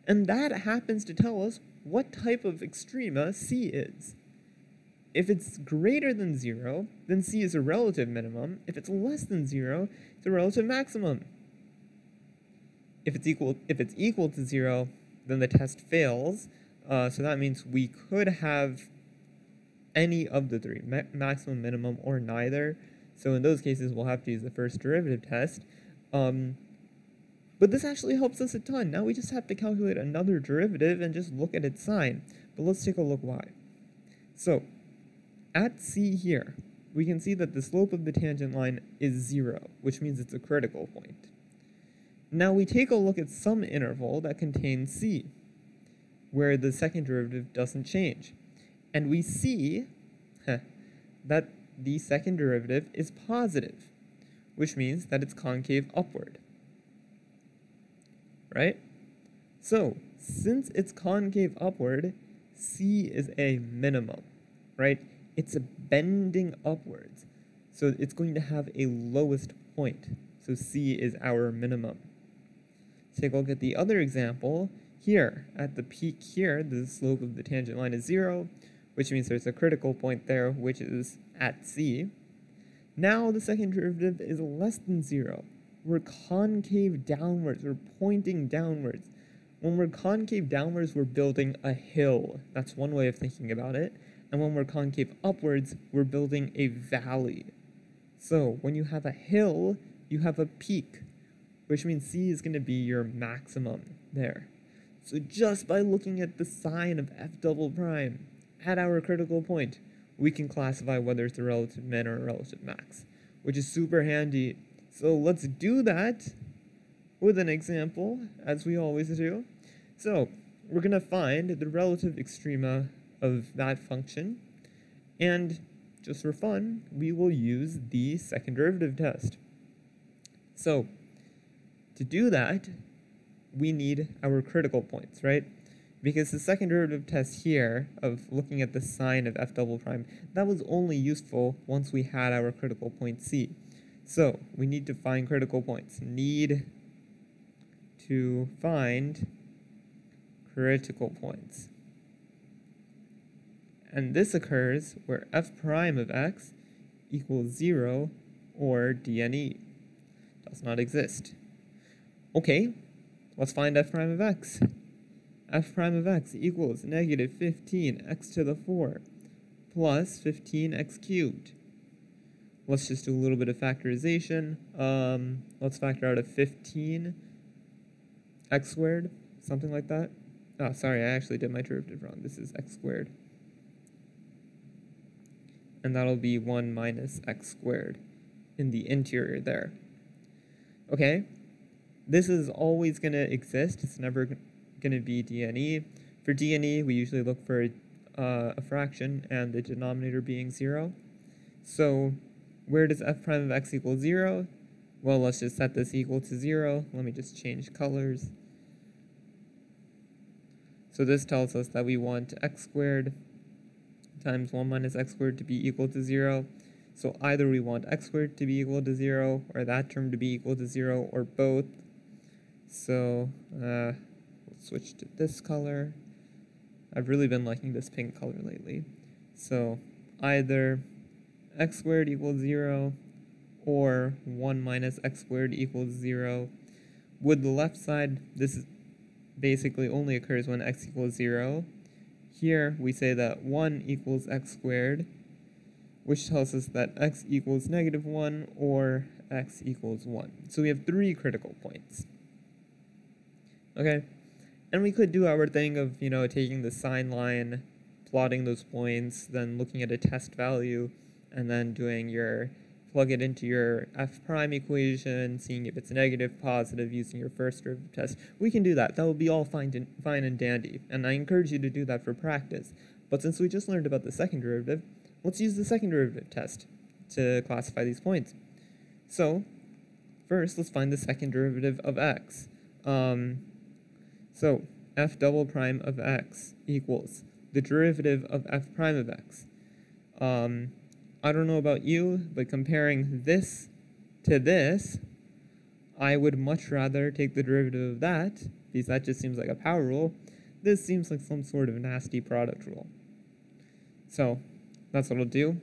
And that happens to tell us what type of extrema c is. If it's greater than 0, then c is a relative minimum. If it's less than 0, it's a relative maximum. If it's equal to 0, then the test fails. So that means we could have any of the three, maximum, minimum, or neither. So in those cases, we'll have to use the first derivative test. But this actually helps us a ton. Now we just have to calculate another derivative and just look at its sign. But let's take a look why. So at c here, we can see that the slope of the tangent line is 0, which means it's a critical point. Now we take a look at some interval that contains c, where the second derivative doesn't change. And we see that the second derivative is positive, which means that it's concave upward. Right? So, since it's concave upward, c is a minimum, right? It's a bending upwards. So it's going to have a lowest point. So c is our minimum. Let's take a look at the other example. Here, at the peak here, the slope of the tangent line is 0, which means there's a critical point there, which is at c. Now the second derivative is less than 0. We're concave downwards, we're pointing downwards. When we're concave downwards, we're building a hill. That's one way of thinking about it. And when we're concave upwards, we're building a valley. So when you have a hill, you have a peak, which means c is going to be your maximum there. So just by looking at the sign of f double prime at our critical point, we can classify whether it's a relative min or a relative max, which is super handy. So let's do that with an example, as we always do. So we're going to find the relative extrema of that function, and just for fun, we will use the second derivative test. So to do that, we need our critical points, right? Because the second derivative test here of looking at the sign of f double prime, that was only useful once we had our critical point c. So we need to find critical points. Need to find critical points. And this occurs where f prime of x equals 0 or dne does not exist. Okay, let's find f prime of x. F prime of x equals negative 15x to the 4 plus 15x cubed. Let's just do a little bit of factorization. Let's factor out a 15x squared, something like that. Oh, sorry, I actually did my derivative wrong. This is x squared. And that'll be 1 minus x squared in the interior there. Okay, this is always going to exist. It's never going to be dne. For dne, we usually look for a fraction and the denominator being 0. So where does f prime of x equal 0? Well, let's just set this equal to 0. Let me just change colors. So this tells us that we want x squared times 1 minus x squared to be equal to 0. So either we want x squared to be equal to 0, or that term to be equal to 0, or both. So we'll switch to this color. I've really been liking this pink color lately. So either x squared equals 0, or 1 minus x squared equals 0. With the left side, this is basically only occurs when x equals 0. Here we say that 1 equals x squared, which tells us that x equals negative 1 or x equals 1. So we have 3 critical points. Okay, and we could do our thing of, taking the sign line, plotting those points, then looking at a test value, and then doing your plug it into your f prime equation, seeing if it's negative, positive, using your first derivative test. We can do that. That will be all fine and dandy, and I encourage you to do that for practice. But since we just learned about the second derivative, let's use the second derivative test to classify these points. So, first, let's find the second derivative of x. So, f double prime of x equals the derivative of f prime of x. I don't know about you, but comparing this to this, I would much rather take the derivative of that, because that just seems like a power rule. This seems like some sort of nasty product rule. So, that's what I'll do.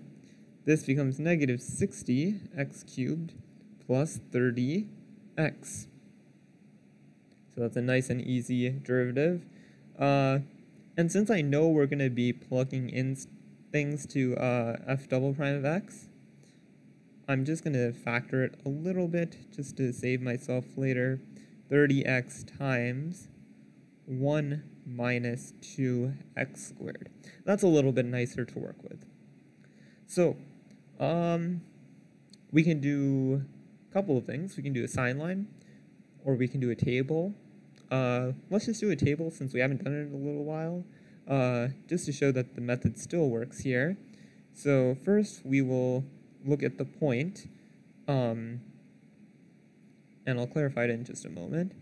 This becomes negative 60x cubed plus 30x. So that's a nice and easy derivative. And since I know we're going to be plugging in things to f double prime of x, I'm just going to factor it a little bit just to save myself later. 30x times 1 minus 2x squared. That's a little bit nicer to work with. So, we can do a couple of things. We can do a sign line, or we can do a table. Let's just do a table since we haven't done it in a little while, just to show that the method still works here. So first we will look at the point, and I'll clarify it in just a moment.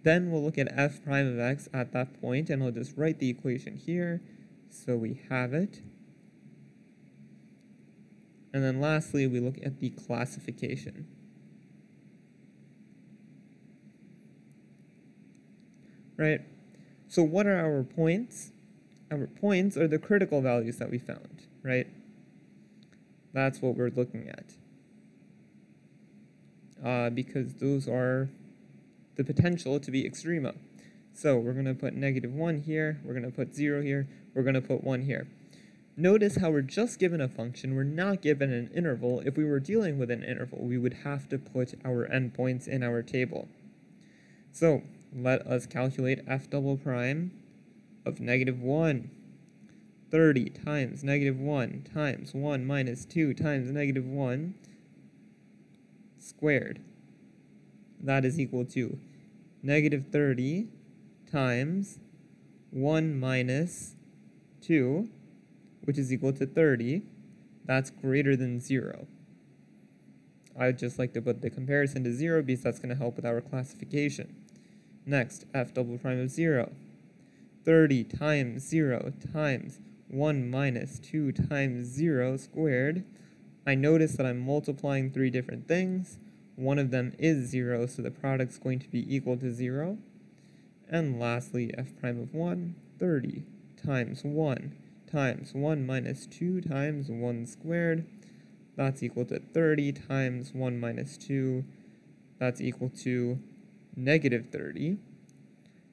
Then we'll look at f prime of x at that point, and I'll just write the equation here so we have it. And then lastly, we look at the classification. Right? So what are our points? Our points are the critical values that we found, right? That's what we're looking at. Because those are the potential to be extrema. So we're going to put -1 here, we're going to put 0 here, we're going to put 1 here. Notice how we're just given a function, we're not given an interval. If we were dealing with an interval, we would have to put our endpoints in our table. So let us calculate f double prime of -1. 30 times -1 times 1 minus 2 times -1 squared. That is equal to -30 times 1 minus 2, which is equal to 30. That's greater than 0. I'd just like to put the comparison to 0 because that's going to help with our classification. Next, f double prime of 0. 30 times 0 times 1 minus 2 times 0 squared. I notice that I'm multiplying 3 different things. One of them is 0, so the product's going to be equal to 0. And lastly, f prime of 1, 30 times 1 times 1 minus 2 times 1 squared. That's equal to 30 times 1 minus 2. That's equal to -30.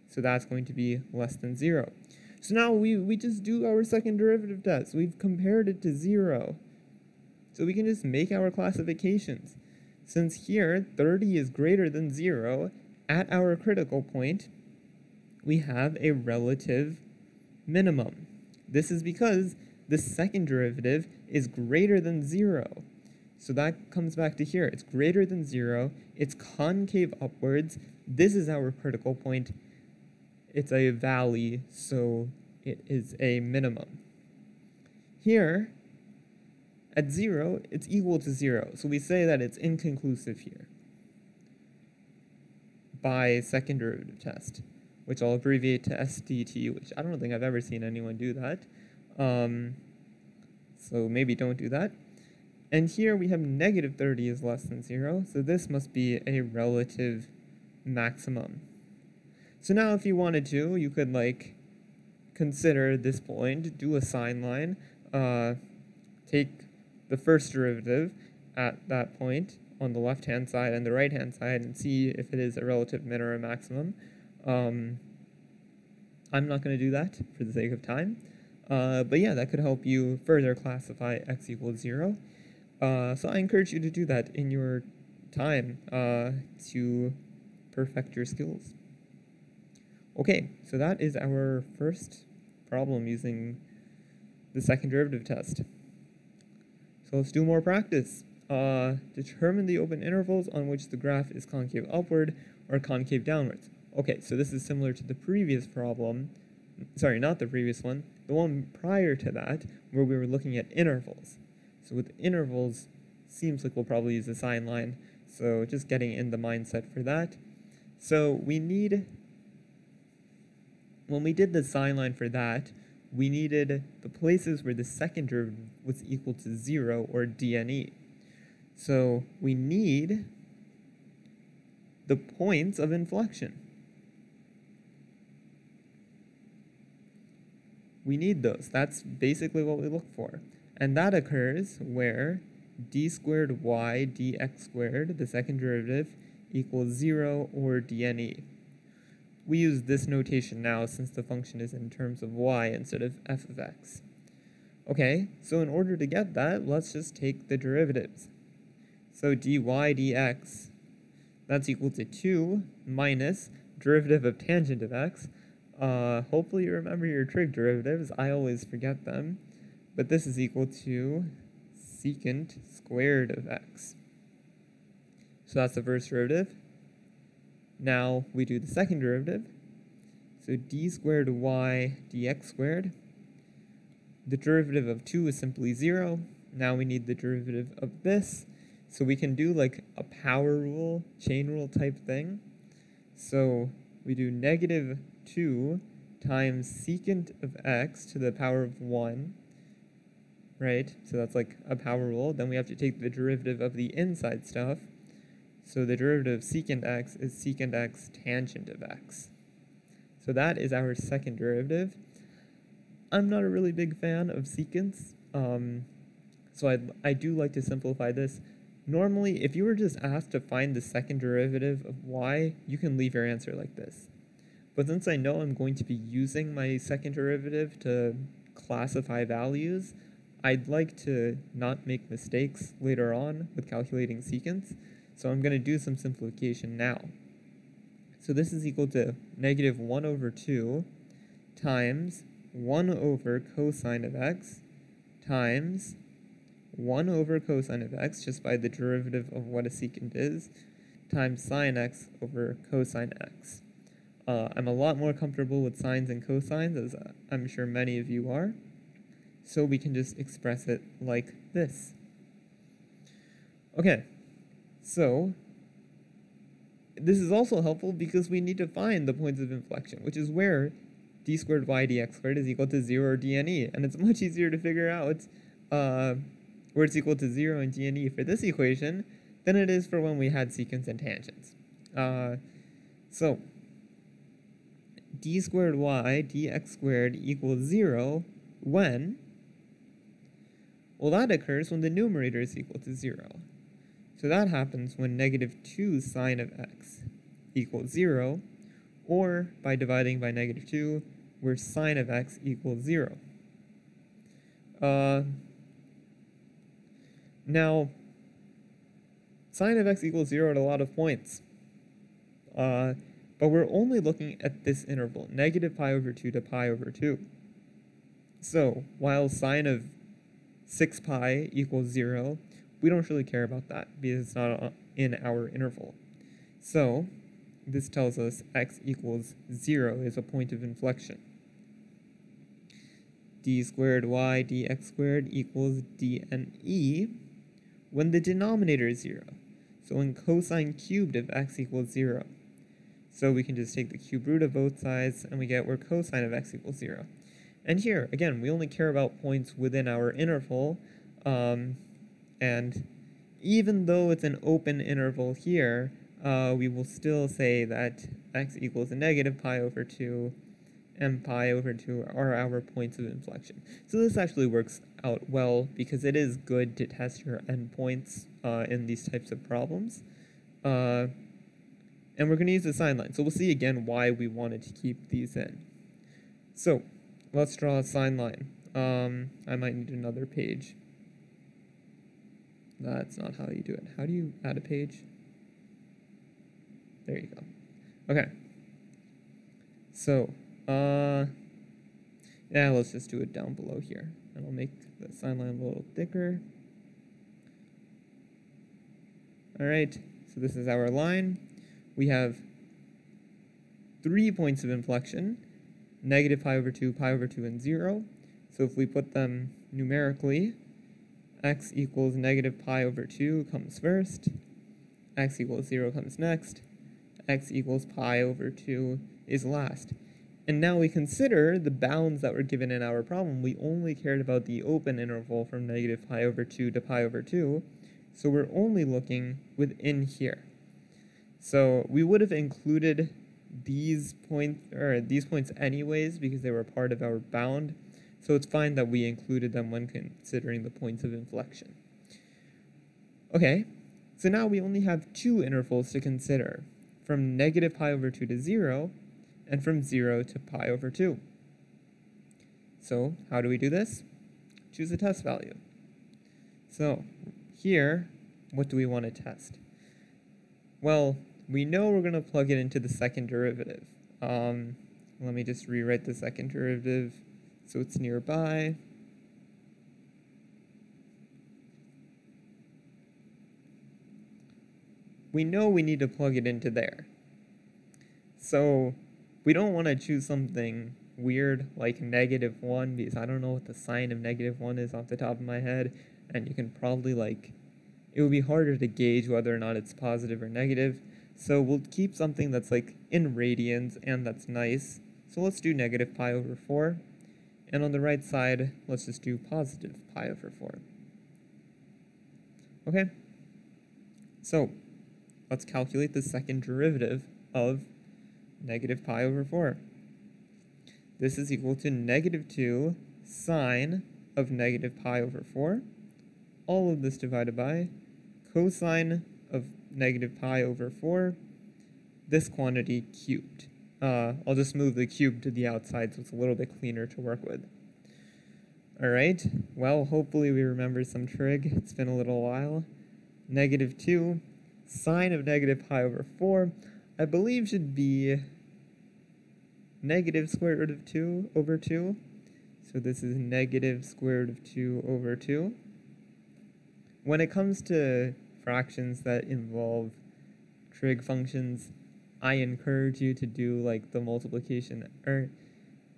So that's going to be less than 0. So now we just do our second derivative test. We've compared it to 0. So we can just make our classifications. Since here 30 is greater than 0, at our critical point, we have a relative minimum. This is because the second derivative is greater than 0. So that comes back to here. It's greater than 0. It's concave upwards. This is our critical point. It's a valley, so it is a minimum. Here, at 0, it's equal to 0. So we say that it's inconclusive here by second derivative test, which I'll abbreviate to SDT, which I don't think I've ever seen anyone do that. So maybe don't do that. And here we have -30 is less than 0, so this must be a relative maximum. So now if you wanted to, you could consider this point, do a sign line, take the first derivative at that point on the left-hand side and the right-hand side and see if it is a relative min or a maximum. I'm not going to do that for the sake of time. But yeah, that could help you further classify x equals 0. So I encourage you to do that in your time to perfect your skills. Okay, so that is our first problem using the second derivative test. So let's do more practice. determine the open intervals on which the graph is concave upward or concave downwards. Okay, so this is similar to the previous problem. Sorry, not the previous one. The one prior to that, where we were looking at intervals. So with intervals, seems like we'll probably use a sine line. So just getting in the mindset for that. So when we did the sine line for that, we needed the places where the second derivative was equal to 0 or dne. So we need the points of inflection. We need those. That's basically what we look for. And that occurs where d squared y dx squared, the second derivative, equals 0 or dne. We use this notation now since the function is in terms of y instead of f of x. Okay, so in order to get that, let's just take the derivatives. So dy dx, that's equal to 2 minus derivative of tangent of x. Hopefully you remember your trig derivatives. I always forget them. But this is equal to secant squared of x. So that's the first derivative. Now we do the second derivative. So d squared y dx squared. The derivative of 2 is simply 0. Now we need the derivative of this. So we can do like a power rule, chain rule type thing. So we do negative 2 times secant of x to the power of 1, right? So that's like a power rule. Then we have to take the derivative of the inside stuff. So the derivative of secant x is secant x tangent of x. So that is our second derivative. I'm not a really big fan of secants, so I do like to simplify this. Normally, if you were just asked to find the second derivative of y, you can leave your answer like this. But since I know I'm going to be using my second derivative to classify values, I'd like to not make mistakes later on with calculating secants, so I'm going to do some simplification now. So this is equal to negative 1 over 2 times 1 over cosine of x times 1 over cosine of x, just by the derivative of what a secant is, times sine x over cosine x. I'm a lot more comfortable with sines and cosines, as I'm sure many of you are. So we can just express it like this. Okay, so this is also helpful because we need to find the points of inflection, which is where d squared y dx squared is equal to 0 or dne. And it's much easier to figure out where it's equal to 0 and dne for this equation than it is for when we had secants and tangents. So d squared y dx squared equals 0 when? Well, that occurs when the numerator is equal to 0. So that happens when negative 2 sine of x equals 0, or by dividing by negative 2, where sine of x equals 0. Now, sine of x equals 0 at a lot of points. But we're only looking at this interval, negative pi over 2 to pi over 2. So, while sine of 6 pi equals 0, we don't really care about that because it's not in our interval. So, this tells us x equals 0 is a point of inflection. d squared y dx squared equals dne when the denominator is 0. So when cosine cubed of x equals 0. So we can just take the cube root of both sides and we get where cosine of x equals 0. And here, again, we only care about points within our interval. And even though it's an open interval here, we will still say that x equals a negative pi over 2 and pi over 2 are our points of inflection. So this actually works out well because it is good to test your endpoints in these types of problems. And we're going to use the sine line. So we'll see again why we wanted to keep these in. So let's draw a sine line. I might need another page. That's not how you do it. How do you add a page? There you go. Okay. So, yeah, let's just do it down below here. And I'll make the sine line a little thicker. All right, so this is our line. We have 3 points of inflection, negative pi over 2, and 0. So if we put them numerically, x equals negative pi over 2 comes first, x equals 0 comes next, x equals pi over 2 is last. And now we consider the bounds that were given in our problem. We only cared about the open interval from negative pi over 2 to pi over 2, so we're only looking within here. So we would have included these points anyways because they were part of our bound, so it's fine that we included them when considering the points of inflection. Okay, so now we only have 2 intervals to consider, from negative pi over 2 to 0, and from 0 to pi over 2. So how do we do this? Choose a test value. So here, what do we want to test? Well, we know we're going to plug it into the second derivative. Let me just rewrite the second derivative so it's nearby. We know we need to plug it into there. So we don't want to choose something weird like -1 because I don't know what the sign of -1 is off the top of my head, and you can probably it would be harder to gauge whether or not it's positive or negative. So we'll keep something that's in radians and that's nice. So let's do negative pi over 4. And on the right side, let's just do positive pi over 4. Okay, so let's calculate the second derivative of negative pi over 4. This is equal to -2 sine of negative pi over 4. All of this divided by cosine of negative pi over 4, this quantity cubed. I'll just move the cube to the outside so it's a little bit cleaner to work with. Alright, well, hopefully we remember some trig. It's been a little while. -2 sine of negative pi over 4, I believe should be negative square root of 2 over 2. So this is negative square root of 2 over 2. When it comes to fractions that involve trig functions, I encourage you to do the multiplication, or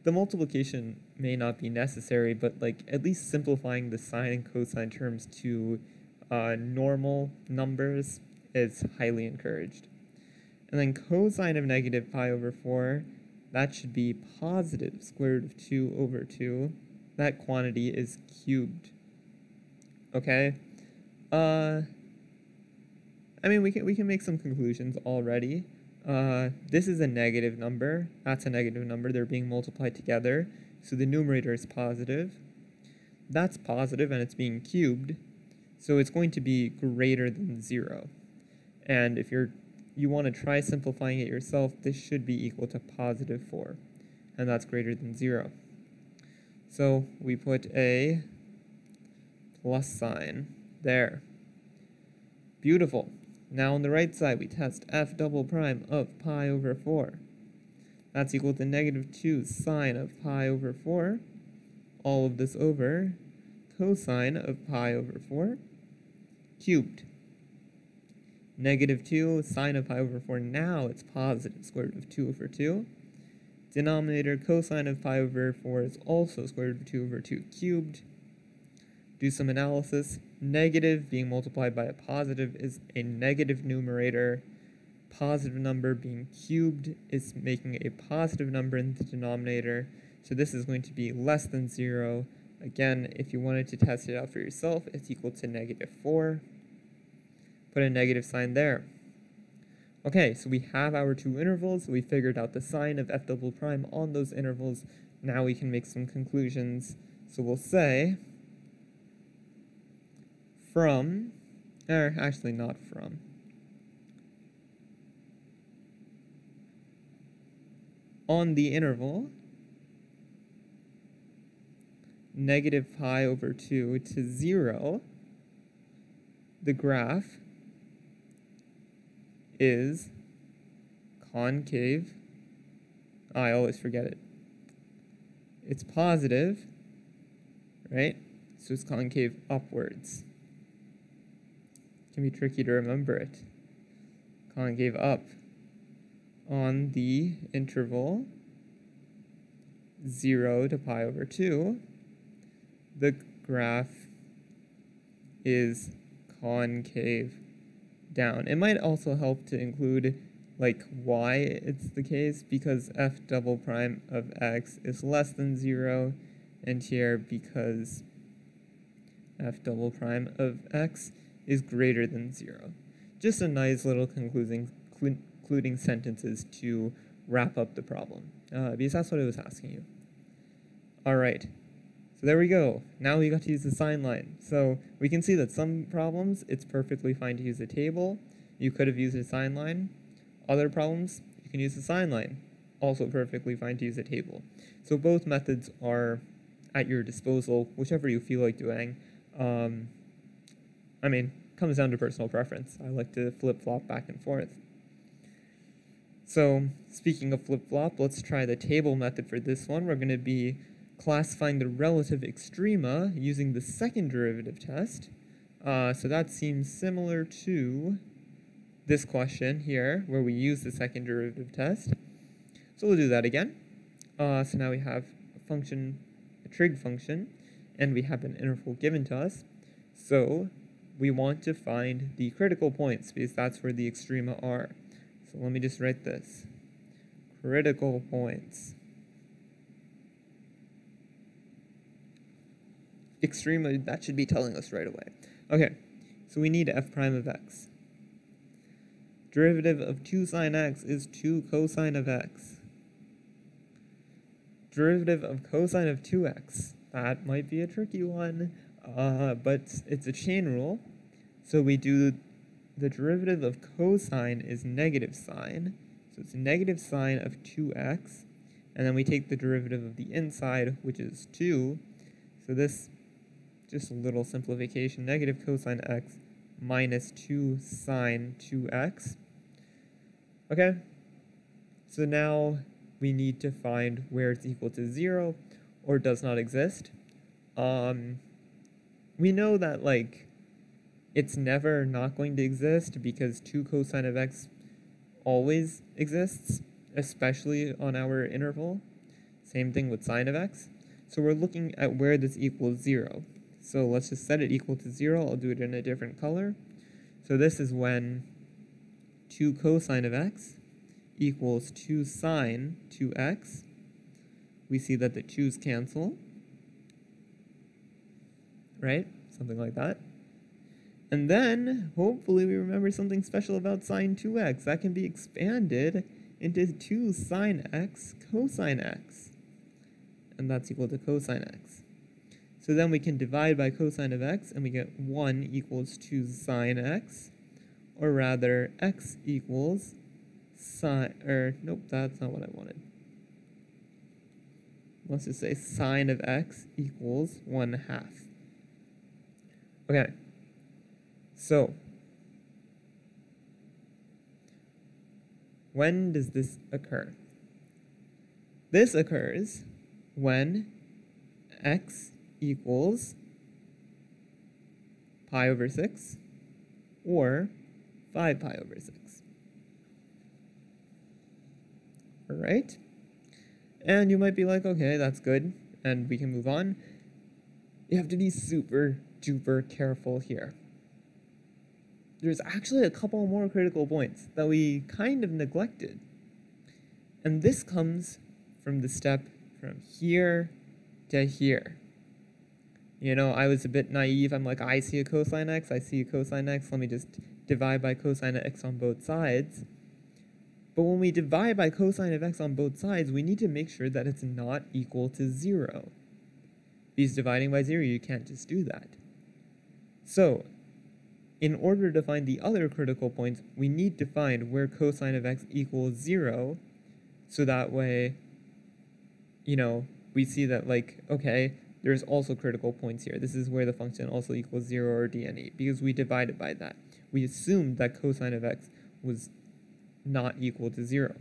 the multiplication may not be necessary, but at least simplifying the sine and cosine terms to normal numbers is highly encouraged. And then cosine of negative pi over 4, that should be positive square root of 2 over 2. That quantity is cubed. Okay? I mean, we can make some conclusions already. This is a negative number. That's a negative number. They're being multiplied together. So the numerator is positive. That's positive, and it's being cubed. So it's going to be greater than 0. And if you want to try simplifying it yourself, this should be equal to positive 4. And that's greater than 0. So we put a plus sign there. Beautiful. Now on the right side, we test f double prime of pi over 4. That's equal to -2 sine of pi over 4. All of this over cosine of pi over 4 cubed. -2 sine of pi over 4. Now it's positive square root of 2 over 2. Denominator cosine of pi over 4 is also square root of 2 over 2 cubed. Do some analysis. Negative being multiplied by a positive is a negative numerator. Positive number being cubed is making a positive number in the denominator. So this is going to be less than 0. Again, if you wanted to test it out for yourself, it's equal to -4. Put a negative sign there. Okay, so we have our 2 intervals. We figured out the sign of f double prime on those intervals. Now we can make some conclusions. So we'll say from, or actually not from, on the interval -pi over 2 to 0, the graph is concave. I always forget it. It's positive, right? So it's concave upwards. can be tricky to remember it. Concave up on the interval 0 to pi over 2, the graph is concave down. It might also help to include like why it's the case, because f double prime of x is less than 0, and here because f double prime of x is greater than 0. Just a nice little concluding sentences to wrap up the problem, because that's what it was asking you. All right, so there we go. Now we got to use the sign line. So we can see that some problems, it's perfectly fine to use a table. You could have used a sign line. Other problems, you can use the sign line. Also perfectly fine to use a table. So both methods are at your disposal, whichever you feel like doing. I mean, comes down to personal preference. I like to flip-flop back and forth. So speaking of flip-flop, let's try the table method for this one. We're going to be classifying the relative extrema using the second derivative test. So that seems similar to this question here, where we use the second derivative test. So we'll do that again. So now we have a function, a trig function, and we have an interval given to us. So we want to find the critical points, because that's where the extrema are. So let me just write this. Critical points. Extrema, that should be telling us right away. Okay, so we need f prime of x. Derivative of 2 sine x is 2 cosine of x. Derivative of cosine of 2x. That might be a tricky one, but it's a chain rule. So we do the derivative of cosine is negative sine. So it's negative sine of 2x. And then we take the derivative of the inside, which is 2. So this, just a little simplification, negative cosine x minus 2 sine 2x. Okay, so now we need to find where it's equal to 0 or does not exist. We know that like it's never not going to exist, because 2 cosine of x always exists, especially on our interval. Same thing with sine of x. So we're looking at where this equals 0. So let's just set it equal to 0. I'll do it in a different color. So this is when 2 cosine of x equals 2 sine 2x. We see that the 2's cancel, right? Something like that. And then, hopefully we remember something special about sine 2x. That can be expanded into 2 sine x cosine x. And that's equal to cosine x. So then we can divide by cosine of x, and we get 1 equals 2 sine x. Or rather, x equals sine, nope, that's not what I wanted. Let's just say sine of x equals 1/2. Okay, so when does this occur? This occurs when x equals pi over 6 or 5 pi over 6. All right? And you might be like, okay, that's good, and we can move on. You have to be super duper careful here. There's actually a couple more critical points that we kind of neglected. And this comes from the step from here to here. You know, I was a bit naive. I'm like, I see a cosine x, I see a cosine x. Let me just divide by cosine of x on both sides. But when we divide by cosine of x on both sides, we need to make sure that it's not equal to 0. Because dividing by 0, you can't just do that. So, in order to find the other critical points, we need to find where cosine of x equals 0, so that way, you know, we see that, like, okay, there's also critical points here. This is where the function also equals 0 or dne, because we divided by that. We assumed that cosine of x was not equal to 0.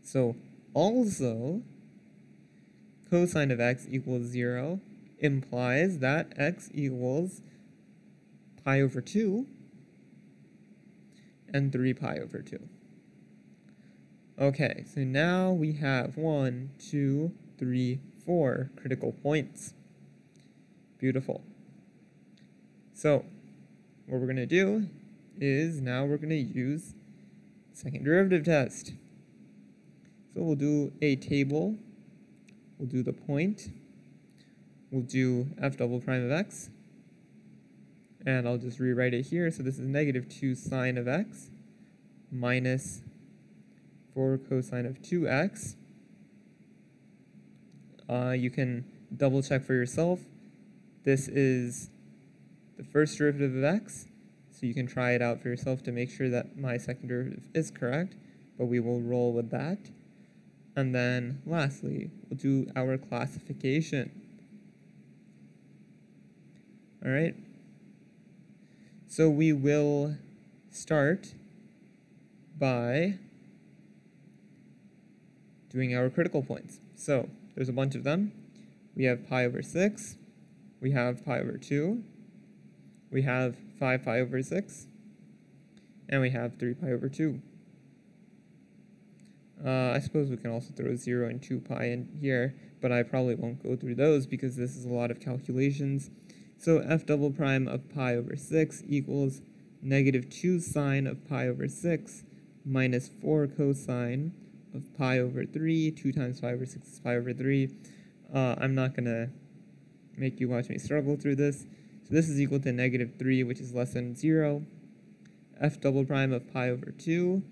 So, also, cosine of x equals 0 implies that x equals pi over 2, and 3 pi over 2. Okay, so now we have 1, 2, 3, 4 critical points. Beautiful. So what we're going to do is now we're going to use second derivative test. So we'll do a table, we'll do the point, we'll do f double prime of x, and I'll just rewrite it here. So this is negative 2 sine of x minus 4 cosine of 2x. You can double check for yourself. This is the first derivative of x, so you can try it out for yourself to make sure that my second derivative is correct, but we will roll with that. And then lastly, we'll do our classification. All right. So we will start by doing our critical points. So there's a bunch of them. We have pi over 6, we have pi over 2, we have 5 pi over 6, and we have 3 pi over 2. I suppose we can also throw 0 and 2 pi in here, but I probably won't go through those because this is a lot of calculations. So f double prime of pi over 6 equals negative 2 sine of pi over 6 minus 4 cosine of pi over 3. 2 times pi over 6 is pi over 3. I'm not going to make you watch me struggle through this. So this is equal to negative 3, which is less than 0. F double prime of pi over 2.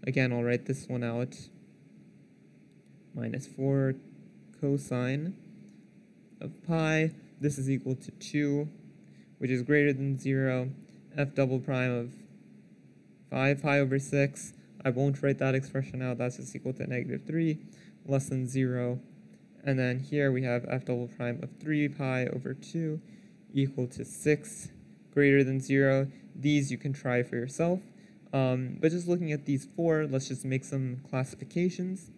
Again, I'll write this one out. Minus 4 cosine of pi. This is equal to 2, which is greater than 0. F double prime of 5 pi over 6. I won't write that expression out. That's just equal to negative 3, less than 0. And then here we have f double prime of 3 pi over 2 equal to 6, greater than 0. These you can try for yourself. But just looking at these 4, let's just make some classifications.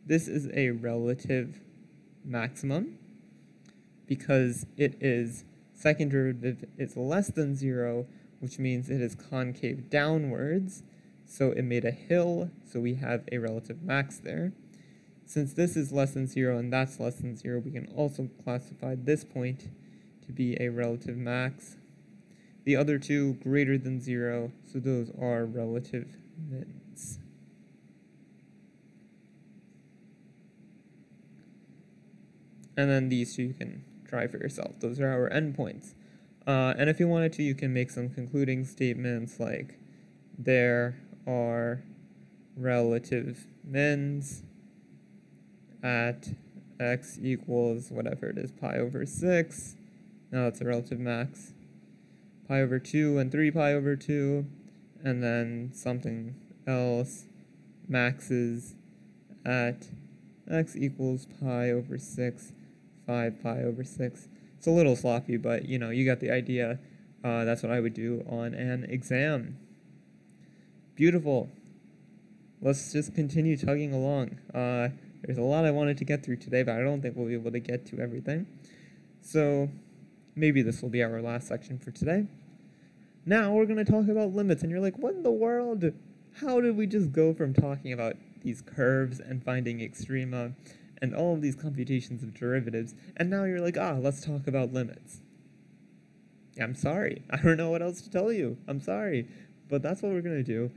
This is a relative maximum because it is second derivative is less than 0, which means it is concave downwards. So it made a hill, so we have a relative max there. Since this is less than 0 and that's less than 0, we can also classify this point to be a relative max. The other two greater than 0, so those are relative mins. And then these two you can try for yourself. Those are our endpoints. And if you wanted to, you can make some concluding statements like there are relative mins at x equals whatever it is, pi over 6. Now that's a relative max. Pi over 2 and 3 pi over 2. And then something else maxes at x equals pi over 6, 5 pi over 6. It's a little sloppy, but you know, you got the idea. That's what I would do on an exam. Beautiful. Let's just continue tugging along. There's a lot I wanted to get through today, but I don't think we'll be able to get to everything. So maybe this will be our last section for today. Now we're going to talk about limits, and you're like, what in the world? How did we just go from talking about these curves and finding extrema and all of these computations of derivatives, and now you're like, let's talk about limits? Yeah, I'm sorry. I don't know what else to tell you. I'm sorry. But that's what we're going to do.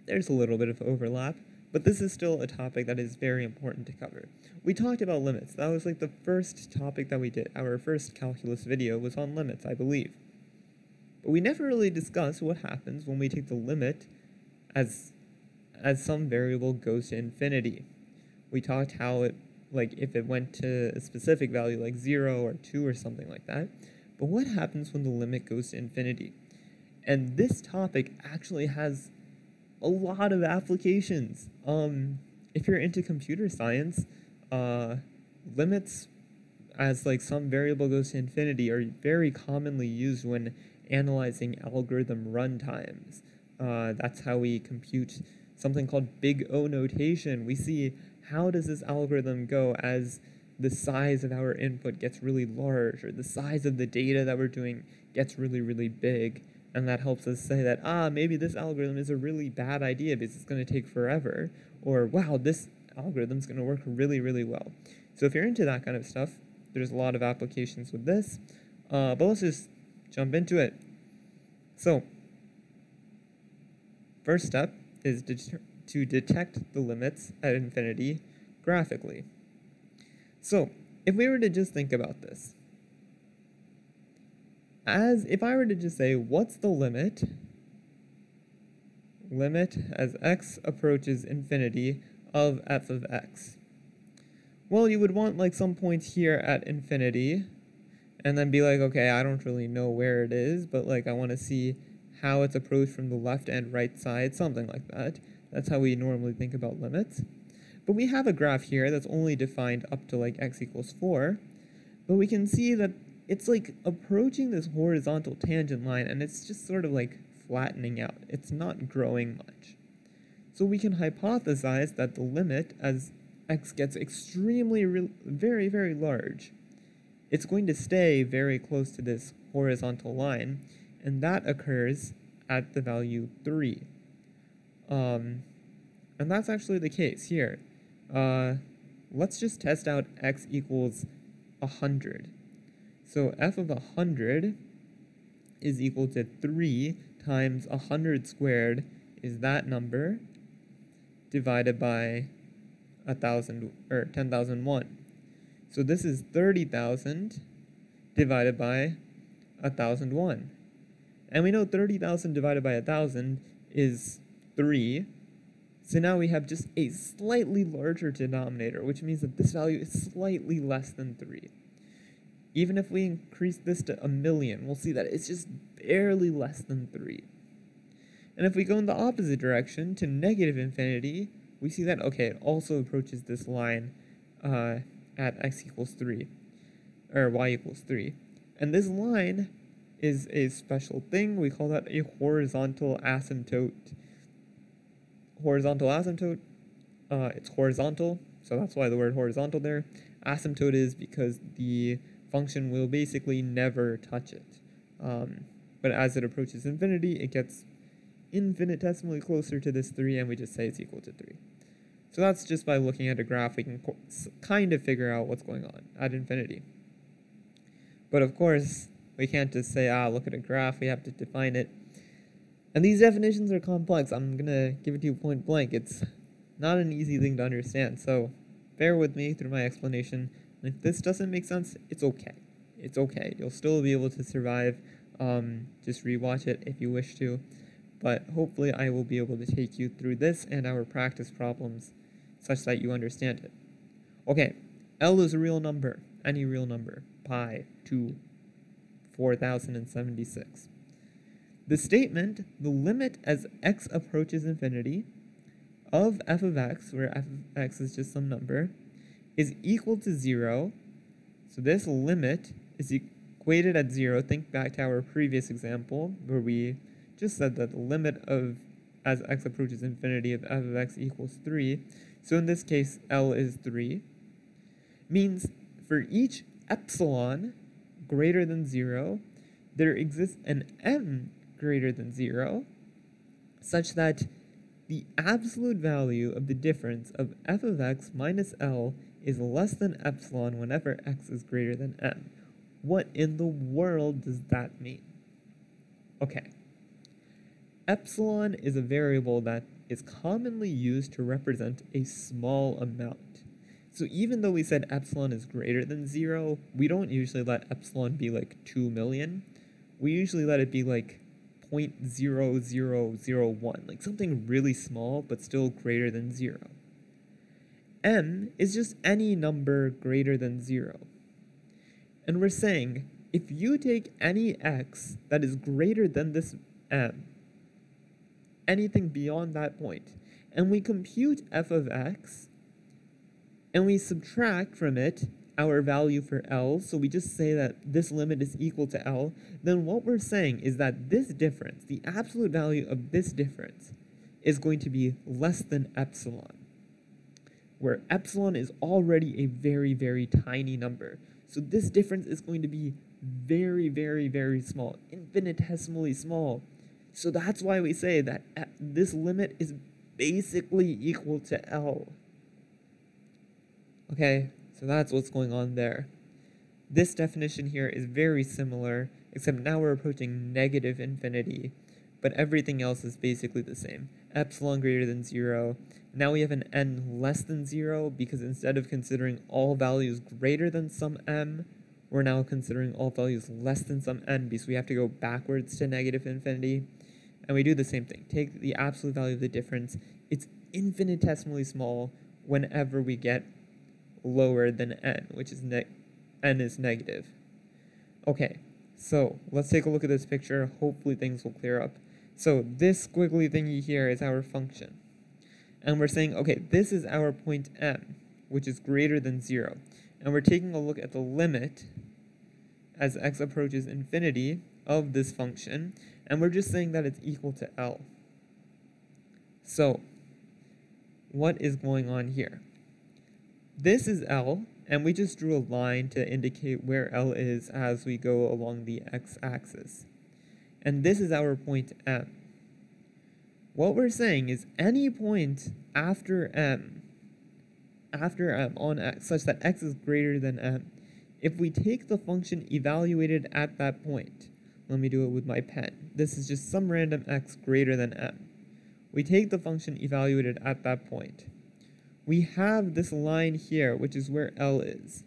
There's a little bit of overlap, but this is still a topic that is very important to cover. We talked about limits. That was like the first topic that we did. Our first calculus video was on limits, I believe. But we never really discussed what happens when we take the limit as some variable goes to infinity. We talked how it, like if it went to a specific value like 0 or 2 or something like that. But what happens when the limit goes to infinity? And this topic actually has a lot of applications. If you're into computer science, limits as like some variable goes to infinity are very commonly used when analyzing algorithm runtimes. That's how we compute something called big O notation. We see how does this algorithm go as the size of our input gets really large, or the size of the data that we're doing gets really, really big. And that helps us say that, maybe this algorithm is a really bad idea because it's going to take forever. Or, wow, this algorithm's going to work really, really well. So if you're into that kind of stuff, there's a lot of applications with this. But let's just jump into it. So, first step is to detect the limits at infinity graphically. So, if we were to just think about this, if I were to just say, what's the limit as x approaches infinity of f of x? Well, you would want like some point here at infinity, and then be like, okay, I don't really know where it is, but like I want to see how it's approached from the left and right side, something like that. That's how we normally think about limits. But we have a graph here that's only defined up to like x equals 4, but we can see that it's like approaching this horizontal tangent line, and it's just sort of like flattening out. It's not growing much. So we can hypothesize that the limit as x gets extremely, very, very large, it's going to stay very close to this horizontal line, and that occurs at the value 3. And that's actually the case here. Let's just test out x equals 100. So f of 100 is equal to 3 times 100 squared is that number divided by 1,000 or 10,001. So this is 30,000 divided by 1,001. And we know 30,000 divided by 1,000 is 3. So now we have just a slightly larger denominator, which means that this value is slightly less than 3. Even if we increase this to 1,000,000, we'll see that it's just barely less than 3. And if we go in the opposite direction to negative infinity, we see that, okay, it also approaches this line at x equals 3, or y equals 3. And this line is a special thing. We call that a horizontal asymptote. Horizontal asymptote, it's horizontal, so that's why the word horizontal there. Asymptote is because the function will basically never touch it. But as it approaches infinity, it gets infinitesimally closer to this 3, and we just say it's equal to 3. So that's just by looking at a graph, we can kind of figure out what's going on at infinity. But of course, we can't just say, look at a graph, we have to define it. And these definitions are complex. I'm going to give it to you point blank. It's not an easy thing to understand, so bear with me through my explanation. And if this doesn't make sense, it's okay. It's okay. You'll still be able to survive. Just rewatch it if you wish to. But hopefully I will be able to take you through this and our practice problems such that you understand it. Okay, L is a real number, any real number, pi to 4076. The statement, the limit as x approaches infinity of f of x, where f of x is just some number, is equal to 0. So this limit is equated at 0. Think back to our previous example where we just said that the limit of as x approaches infinity of f of x equals 3. So in this case, L is 3. Means for each epsilon greater than 0, there exists an m greater than 0, such that the absolute value of the difference of f of x minus L is less than epsilon whenever x is greater than m. What in the world does that mean? Okay. Epsilon is a variable that is commonly used to represent a small amount. So even though we said epsilon is greater than 0, we don't usually let epsilon be like 2 million. We usually let it be like 0.0001, like something really small but still greater than 0. M is just any number greater than 0. And we're saying, if you take any x that is greater than this m, anything beyond that point, and we compute f of x, and we subtract from it our value for L, so we just say that this limit is equal to L, then what we're saying is that this difference, the absolute value of this difference, is going to be less than epsilon, where epsilon is already a very, very tiny number. So this difference is going to be very, very, very small, infinitesimally small. So that's why we say that this limit is basically equal to L. Okay, so that's what's going on there. This definition here is very similar, except now we're approaching negative infinity, but everything else is basically the same. Epsilon greater than 0. Now we have an n less than 0, because instead of considering all values greater than some m, we're now considering all values less than some n, because we have to go backwards to negative infinity. And we do the same thing. Take the absolute value of the difference. It's infinitesimally small whenever we get lower than n, which is n is negative. Okay, so let's take a look at this picture. Hopefully things will clear up. So this squiggly thingy here is our function. And we're saying, okay, this is our point m, which is greater than 0. And we're taking a look at the limit as x approaches infinity of this function, and we're just saying that it's equal to L. So what is going on here? This is L, and we just drew a line to indicate where L is as we go along the x-axis. And this is our point M. What we're saying is any point after M on x, such that x is greater than M, if we take the function evaluated at that point, let me do it with my pen. This is just some random x greater than M. We take the function evaluated at that point. We have this line here, which is where L is.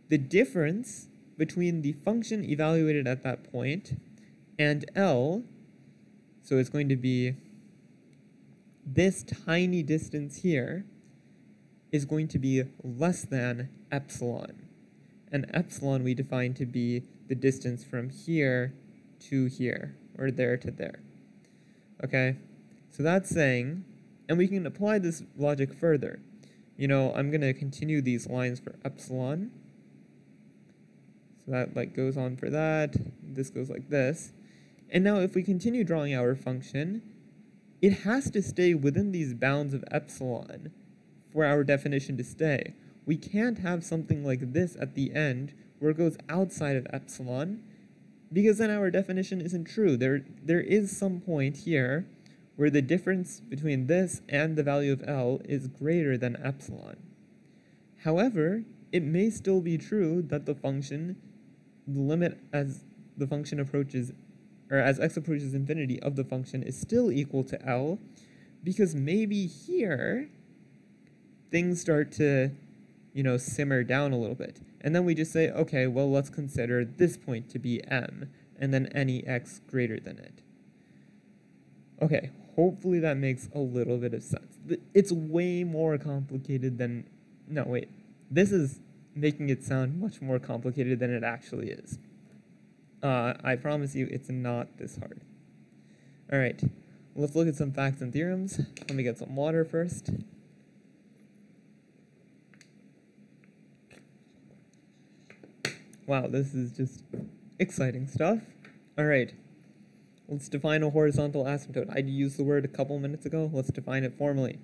The difference between the function evaluated at that point and L, so it's going to be this tiny distance here, is going to be less than epsilon. And epsilon we define to be the distance from here to here, or there to there. Okay, so that's saying, and we can apply this logic further. You know, I'm going to continue these lines for epsilon. So that like goes on for that. This goes like this. And now if we continue drawing our function, it has to stay within these bounds of epsilon for our definition to stay. We can't have something like this at the end where it goes outside of epsilon, because then our definition isn't true. There is some point here where the difference between this and the value of L is greater than epsilon. However, it may still be true that the function, the limit as the function approaches, or as x approaches infinity of the function is still equal to L, because maybe here things start to, you know, simmer down a little bit. And then we just say, okay, well, let's consider this point to be M, and then any x greater than it. Okay, hopefully that makes a little bit of sense. It's way more complicated than, no, wait. This is making it sound much more complicated than it actually is. I promise you it's not this hard. All right, let's look at some facts and theorems. Let me get some water first. Wow, this is just exciting stuff. All right, let's define a horizontal asymptote. I used the word a couple minutes ago. Let's define it formally.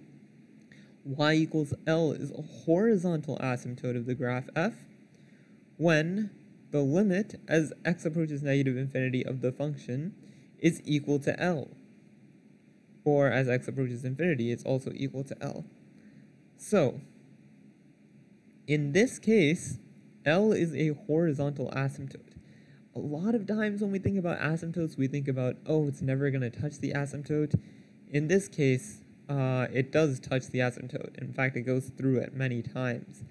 Y equals L is a horizontal asymptote of the graph f when the limit as x approaches negative infinity of the function is equal to L. Or as x approaches infinity, it's also equal to L. So, in this case, L is a horizontal asymptote. A lot of times when we think about asymptotes, we think about, oh, it's never going to touch the asymptote. In this case, it does touch the asymptote. In fact, it goes through it many times.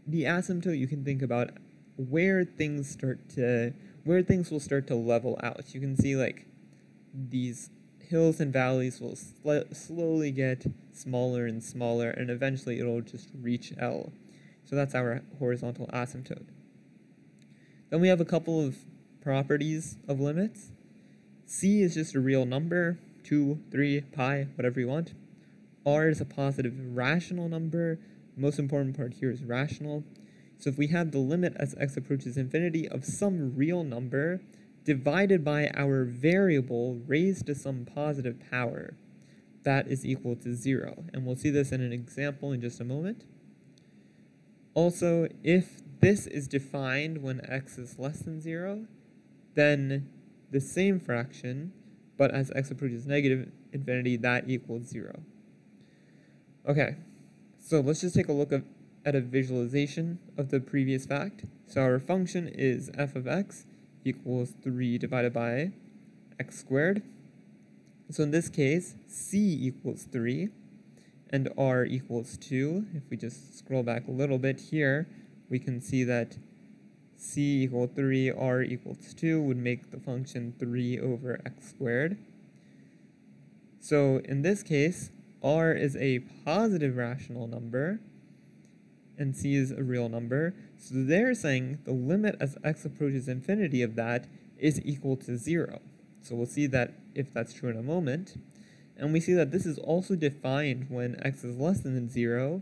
The asymptote, you can think about where things will start to level out. You can see like these hills and valleys will slowly get smaller and smaller, and eventually it'll just reach L. So that's our horizontal asymptote. Then we have a couple of properties of limits. C is just a real number, 2, 3, pi, whatever you want. R is a positive rational number. The most important part here is rational. So if we have the limit as x approaches infinity of some real number divided by our variable raised to some positive power, that is equal to 0. And we'll see this in an example in just a moment. Also, if this is defined when x is less than 0, then the same fraction, but as x approaches negative infinity, that equals 0. Okay, so let's just take a look at a visualization of the previous fact. So our function is f of x equals 3 divided by x squared. So in this case, c equals 3 and r equals 2. If we just scroll back a little bit here, we can see that c equals 3, r equals 2 would make the function 3 over x squared. So in this case, r is a positive rational number, and c is a real number. So they're saying the limit as x approaches infinity of that is equal to 0. So we'll see that if that's true in a moment. And we see that this is also defined when x is less than 0.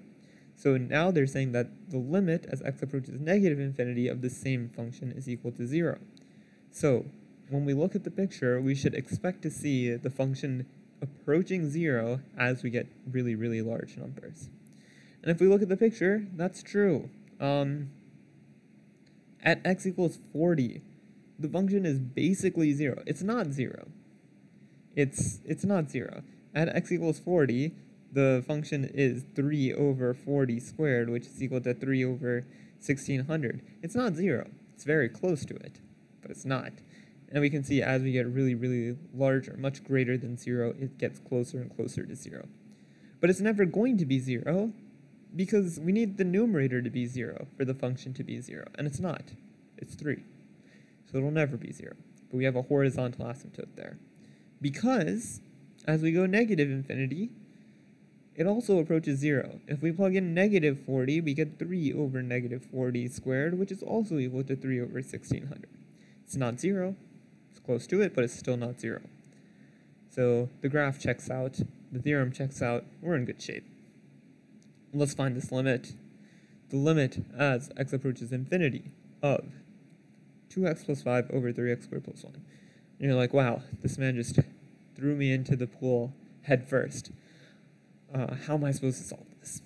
So now they're saying that the limit as x approaches negative infinity of the same function is equal to 0. So when we look at the picture, we should expect to see the function approaching 0 as we get really, really large numbers. And if we look at the picture, that's true. At x equals 40, the function is basically 0. It's not 0. It's not 0. At x equals 40, the function is 3 over 40 squared, which is equal to 3 over 1600. It's not 0. It's very close to it, but it's not. And we can see as we get really, really larger, much greater than 0, it gets closer and closer to 0. But it's never going to be 0, because we need the numerator to be 0 for the function to be 0, and it's not. It's 3. So it'll never be 0. But we have a horizontal asymptote there. Because as we go negative infinity, it also approaches 0. If we plug in negative 40, we get 3 over negative 40 squared, which is also equal to 3 over 1600. It's not 0. It's close to it, but it's still not 0. So the graph checks out. The theorem checks out. We're in good shape. Let's find this limit. The limit as x approaches infinity of 2x plus 5 over 3x squared plus 1. And you're like, wow, this man just threw me into the pool head first. How am I supposed to solve this?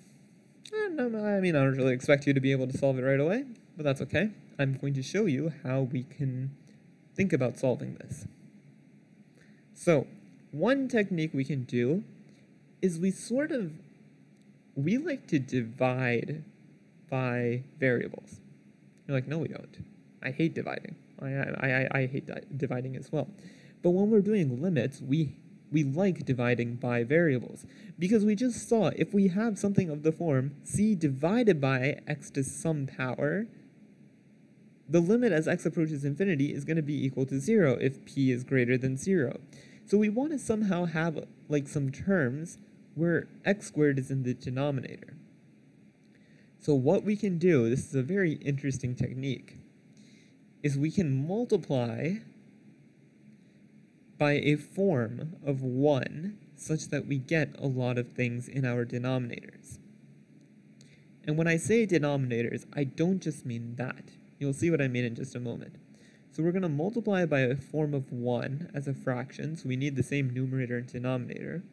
I mean, I don't really expect you to be able to solve it right away, but that's okay. I'm going to show you how we can think about solving this. So, one technique we can do is we like to divide by variables. You're like, no, we don't. I hate dividing. I hate dividing as well. But when we're doing limits, we like dividing by variables, because we just saw if we have something of the form c divided by x to some power, the limit as x approaches infinity is going to be equal to 0 if p is greater than 0. So we want to somehow have like some terms where x squared is in the denominator. So what we can do, this is a very interesting technique, is we can multiply by a form of 1 such that we get a lot of things in our denominators. And when I say denominators, I don't just mean that. You'll see what I mean in just a moment. So we're going to multiply by a form of 1 as a fraction, so we need the same numerator and denominator.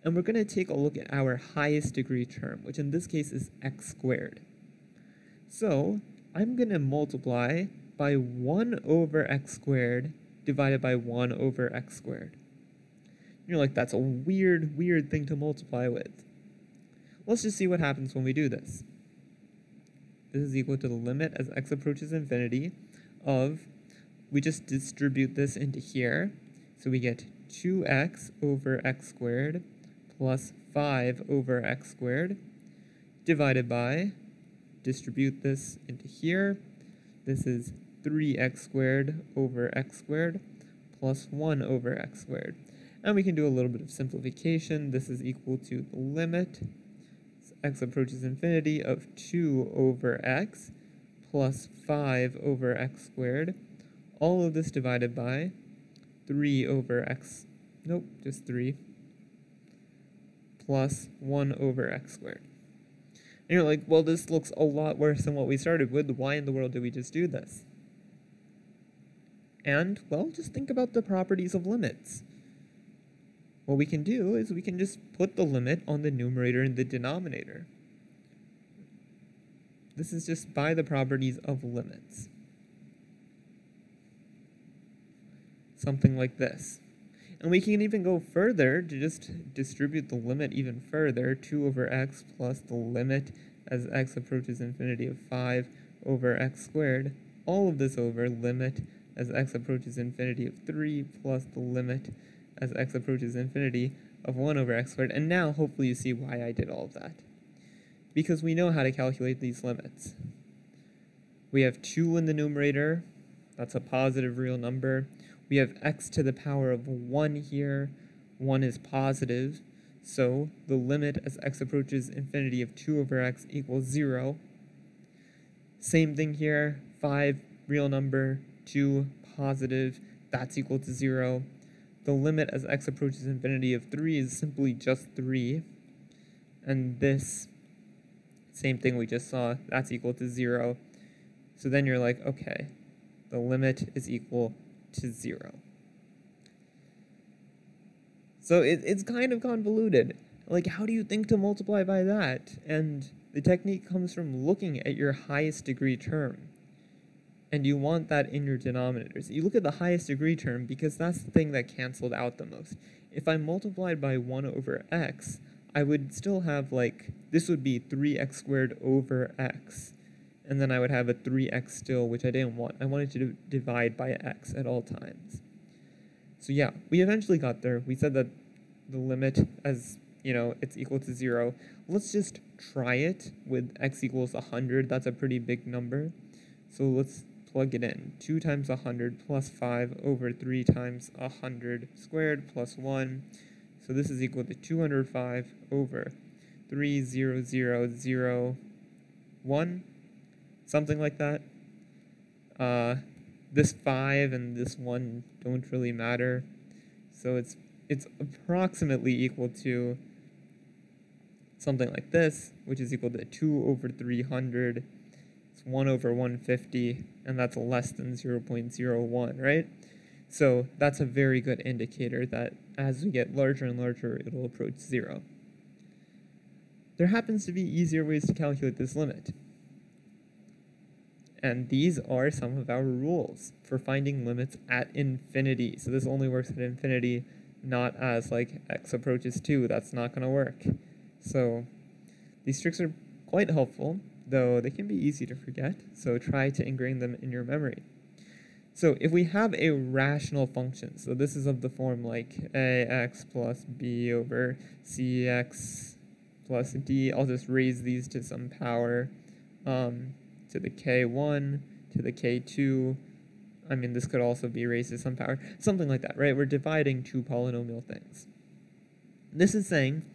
And we're going to take a look at our highest degree term, which in this case is x squared. So I'm going to multiply by 1 over x squared divided by 1 over x squared. You're like, that's a weird thing to multiply with. Let's just see what happens when we do this. This is equal to the limit as x approaches infinity of, we just distribute this into here, so we get 2x over x squared plus 5 over x squared divided by, distribute this into here, this is 3x squared over x squared plus 1 over x squared. And we can do a little bit of simplification. This is equal to the limit as x approaches infinity of 2 over x plus 5 over x squared. All of this divided by 3 over x, nope, just 3, plus 1 over x squared. And you're like, well, this looks a lot worse than what we started with. Why in the world did we just do this? And, well, just think about the properties of limits. What we can do is we can just put the limit on the numerator and the denominator. This is just by the properties of limits. Something like this. And we can even go further to just distribute the limit even further. 2 over x plus the limit as x approaches infinity of 5 over x squared. All of this over limit as x approaches infinity of 3 plus the limit as x approaches infinity of 1 over x squared. And now hopefully you see why I did all of that. Because we know how to calculate these limits. We have 2 in the numerator. That's a positive real number. We have x to the power of 1 here. 1 is positive. So the limit as x approaches infinity of 2 over x equals 0. Same thing here. 5 real number, 2 positive. That's equal to 0. The limit as x approaches infinity of 3 is simply just 3. And this same thing we just saw, that's equal to 0. So then you're like, okay, the limit is equal to 0. So it's kind of convoluted. Like, how do you think to multiply by that? And the technique comes from looking at your highest degree term. And you want that in your denominators. You look at the highest degree term because that's the thing that canceled out the most. If I multiplied by 1 over x, I would still have, like, this would be 3x squared over x. And then I would have a 3x still, which I didn't want. I wanted to divide by x at all times. So yeah, we eventually got there. We said that the limit as, it's equal to 0. Let's just try it with x equals 100. That's a pretty big number. So let's plug it in. 2 times 100 plus 5 over 3 times 100 squared plus 1. So this is equal to 205 over 30001. Something like that. This 5 and this 1 don't really matter. So it's approximately equal to something like this, which is equal to 2 over 300. It's 1 over 150, and that's less than 0.01, right? So that's a very good indicator that as we get larger and larger, it'll approach 0. There happens to be easier ways to calculate this limit. And these are some of our rules for finding limits at infinity. So this only works at infinity, not as like x approaches 2. That's not going to work. So these tricks are quite helpful, though they can be easy to forget. So try to ingrain them in your memory. So if we have a rational function, so this is of the form like ax plus b over cx plus d. I'll just raise these to some power. To the k1, to the k2. I mean, this could also be raised to some power. Something like that, right? We're dividing two polynomial things. This is saying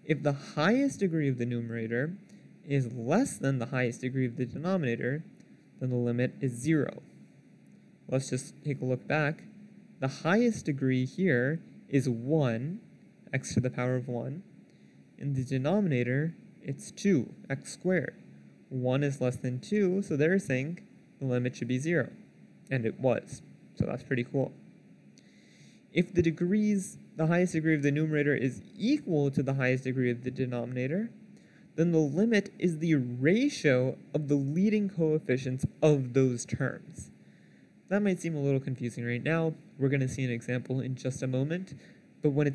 if the highest degree of the numerator is less than the highest degree of the denominator, then the limit is 0. Let's just take a look back. The highest degree here is 1, x to the power of 1. In the denominator, it's 2, x squared. 1 is less than 2, so they're saying the limit should be 0. And it was. So that's pretty cool. If the highest degree of the numerator is equal to the highest degree of the denominator, then the limit is the ratio of the leading coefficients of those terms. That might seem a little confusing right now. We're going to see an example in just a moment. But when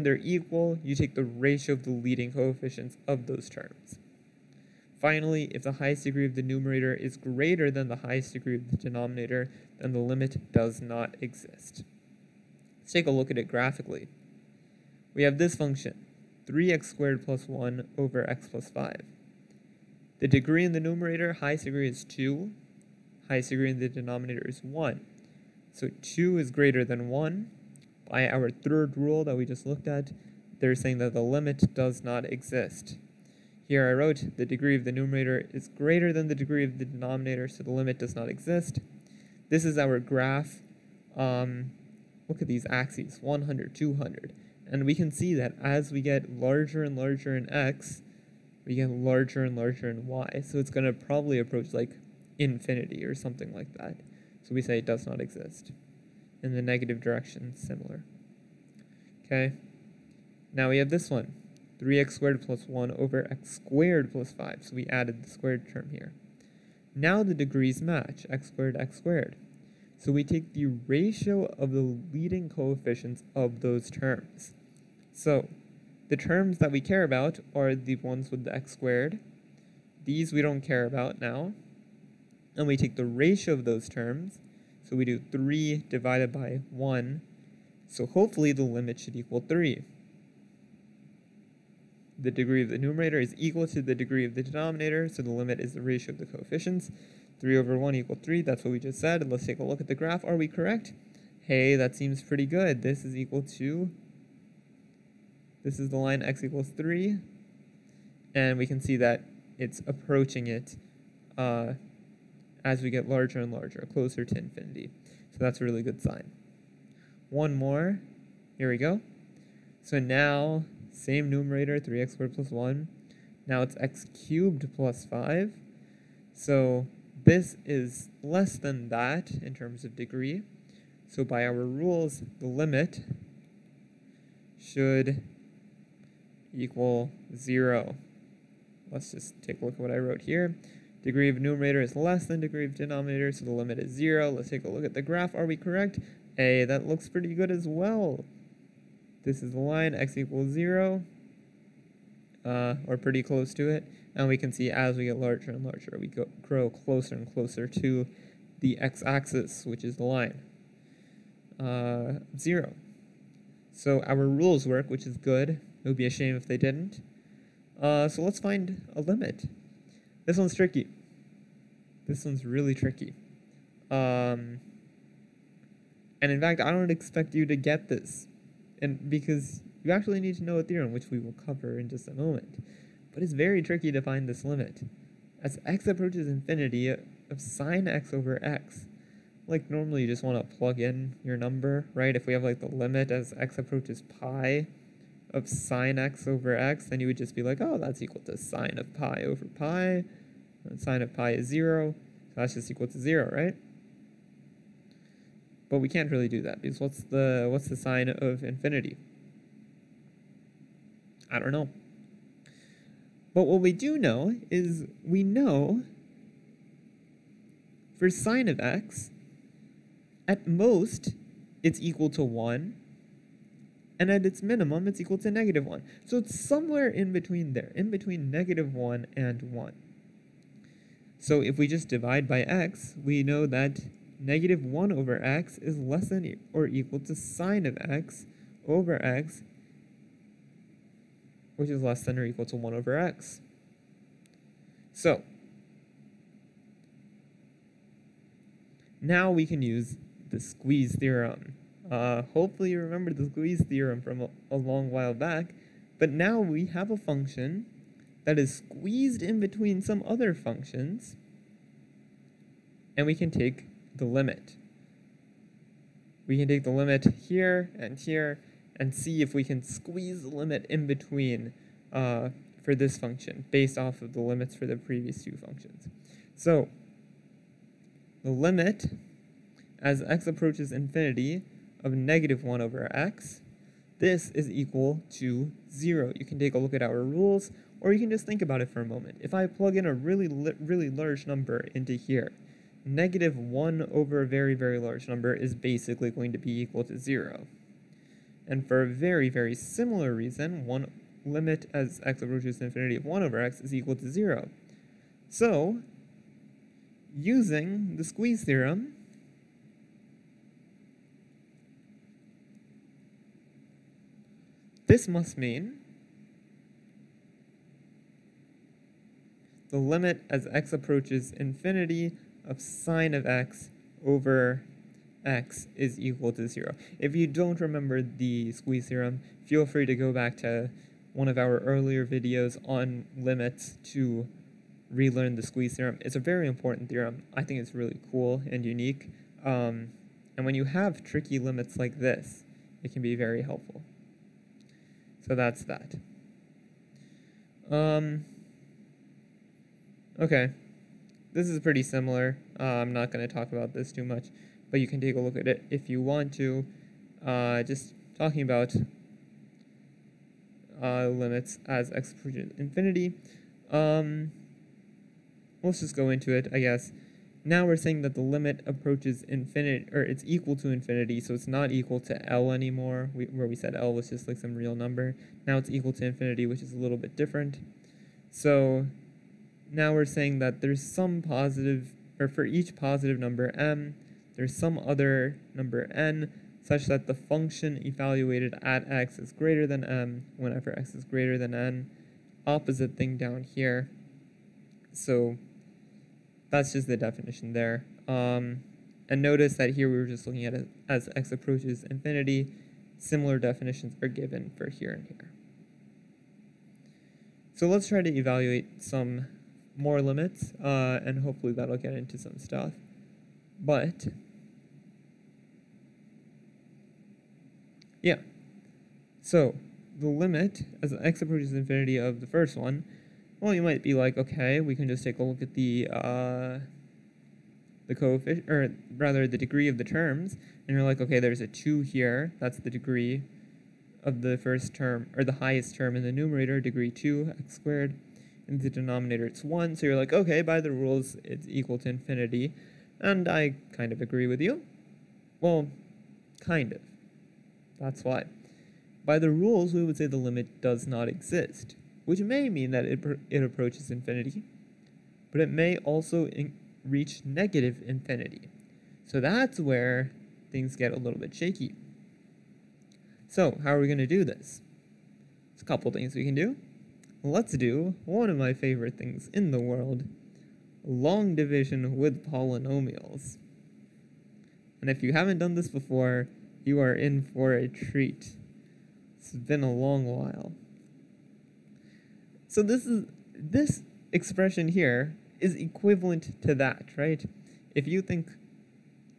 they're equal, you take the ratio of the leading coefficients of those terms. Finally, if the highest degree of the numerator is greater than the highest degree of the denominator, then the limit does not exist. Let's take a look at it graphically. We have this function, 3x squared plus 1 over x plus 5. The degree in the numerator, highest degree is 2. Highest degree in the denominator is 1. So 2 is greater than 1. By our third rule that we just looked at, they're saying that the limit does not exist. Here I wrote the degree of the numerator is greater than the degree of the denominator, so the limit does not exist. This is our graph. Look at these axes, 100, 200. And we can see that as we get larger and larger in x, we get larger and larger in y. So it's going to probably approach like infinity or something like that. So we say it does not exist. In the negative direction, similar. Okay. Now we have this one. 3x squared plus 1 over x squared plus 5. So we added the squared term here. Now the degrees match, x squared, x squared. So we take the ratio of the leading coefficients of those terms. So the terms that we care about are the ones with the x squared. These we don't care about now. And we take the ratio of those terms. So we do 3 divided by 1. So hopefully the limit should equal 3. The degree of the numerator is equal to the degree of the denominator, so the limit is the ratio of the coefficients. 3 over 1 equals 3, that's what we just said. Let's take a look at the graph. Are we correct? Hey, that seems pretty good. This is equal to, this is the line x equals 3, and we can see that it's approaching it as we get larger and larger, closer to infinity. So that's a really good sign. One more, here we go. So now, same numerator, 3x squared plus 1. Now it's x cubed plus 5. So this is less than that in terms of degree. So by our rules, the limit should equal 0. Let's just take a look at what I wrote here. Degree of numerator is less than degree of denominator, so the limit is 0. Let's take a look at the graph. Are we correct? Hey, that looks pretty good as well. This is the line, x equals 0, or pretty close to it. And we can see as we get larger and larger, we grow closer and closer to the x-axis, which is the line, 0. So our rules work, which is good. It would be a shame if they didn't. So let's find a limit. This one's tricky. This one's really tricky. And in fact, I don't expect you to get this. And because you actually need to know a theorem, which we will cover in just a moment. But it's very tricky to find this limit. As x approaches infinity of sine x over x, like normally you just want to plug in your number, right? If we have like the limit as x approaches pi of sine x over x, then you would just be like, oh, that's equal to sine of pi over pi. And sine of pi is 0, so that's just equal to 0, right? But we can't really do that, because what's the sign of infinity? I don't know. But what we do know is we know for sine of x, at most, it's equal to 1, and at its minimum, it's equal to -1. So it's somewhere in between there, in between -1 and 1. So if we just divide by x, we know that -1 over x is less than or equal to sine of x over x, which is less than or equal to 1 over x. So now we can use the squeeze theorem. Hopefully you remember the squeeze theorem from a long while back, but now we have a function that is squeezed in between some other functions, and we can take the limit. We can take the limit here and see if we can squeeze the limit in between for this function based off of the limits for the previous two functions. So the limit as x approaches infinity of -1 over x, this is equal to 0. You can take a look at our rules, or you can just think about it for a moment. If I plug in a really large number into here, -1 over a very, very large number is basically going to be equal to 0. And for a very, very similar reason, one limit as x approaches infinity of 1 over x is equal to 0. So, using the squeeze theorem, this must mean the limit as x approaches infinity of sine of x over x is equal to 0. If you don't remember the squeeze theorem, feel free to go back to one of our earlier videos on limits to relearn the squeeze theorem. It's a very important theorem. I think it's really cool and unique. And when you have tricky limits like this, it can be very helpful. So that's that. Okay. This is pretty similar. I'm not going to talk about this too much, but you can take a look at it if you want to. Just talking about limits as x approaches infinity. Let's just go into it, I guess. Now we're saying that the limit approaches infinity, or it's equal to infinity, so it's not equal to L anymore, where we said L was just like some real number. Now it's equal to infinity, which is a little bit different. So now we're saying that there's some positive, or for each positive number m, there's some other number n, such that the function evaluated at x is greater than m whenever x is greater than n. Opposite thing down here. So that's just the definition there. And notice that here we were just looking at it as x approaches infinity. Similar definitions are given for here and here. So let's try to evaluate some more limits, and hopefully that'll get into some stuff. But yeah, so the limit as x approaches infinity of the first one, well, you might be like, okay, we can just take a look at the coefficient, or rather the degree of the terms, and you're like, okay, there's a 2 here, that's the degree of the first term, or the highest term in the numerator, degree 2, x squared. In the denominator, it's 1, so you're like, okay, by the rules, it's equal to infinity, and I kind of agree with you. Well, kind of. That's why. By the rules, we would say the limit does not exist, which may mean that it approaches infinity, but it may also reach negative infinity. So that's where things get a little bit shaky. So how are we going to do this? There's a couple things we can do. Let's do one of my favorite things in the world, long division with polynomials. And if you haven't done this before, you are in for a treat. It's been a long while. So this expression here is equivalent to that, right? If you think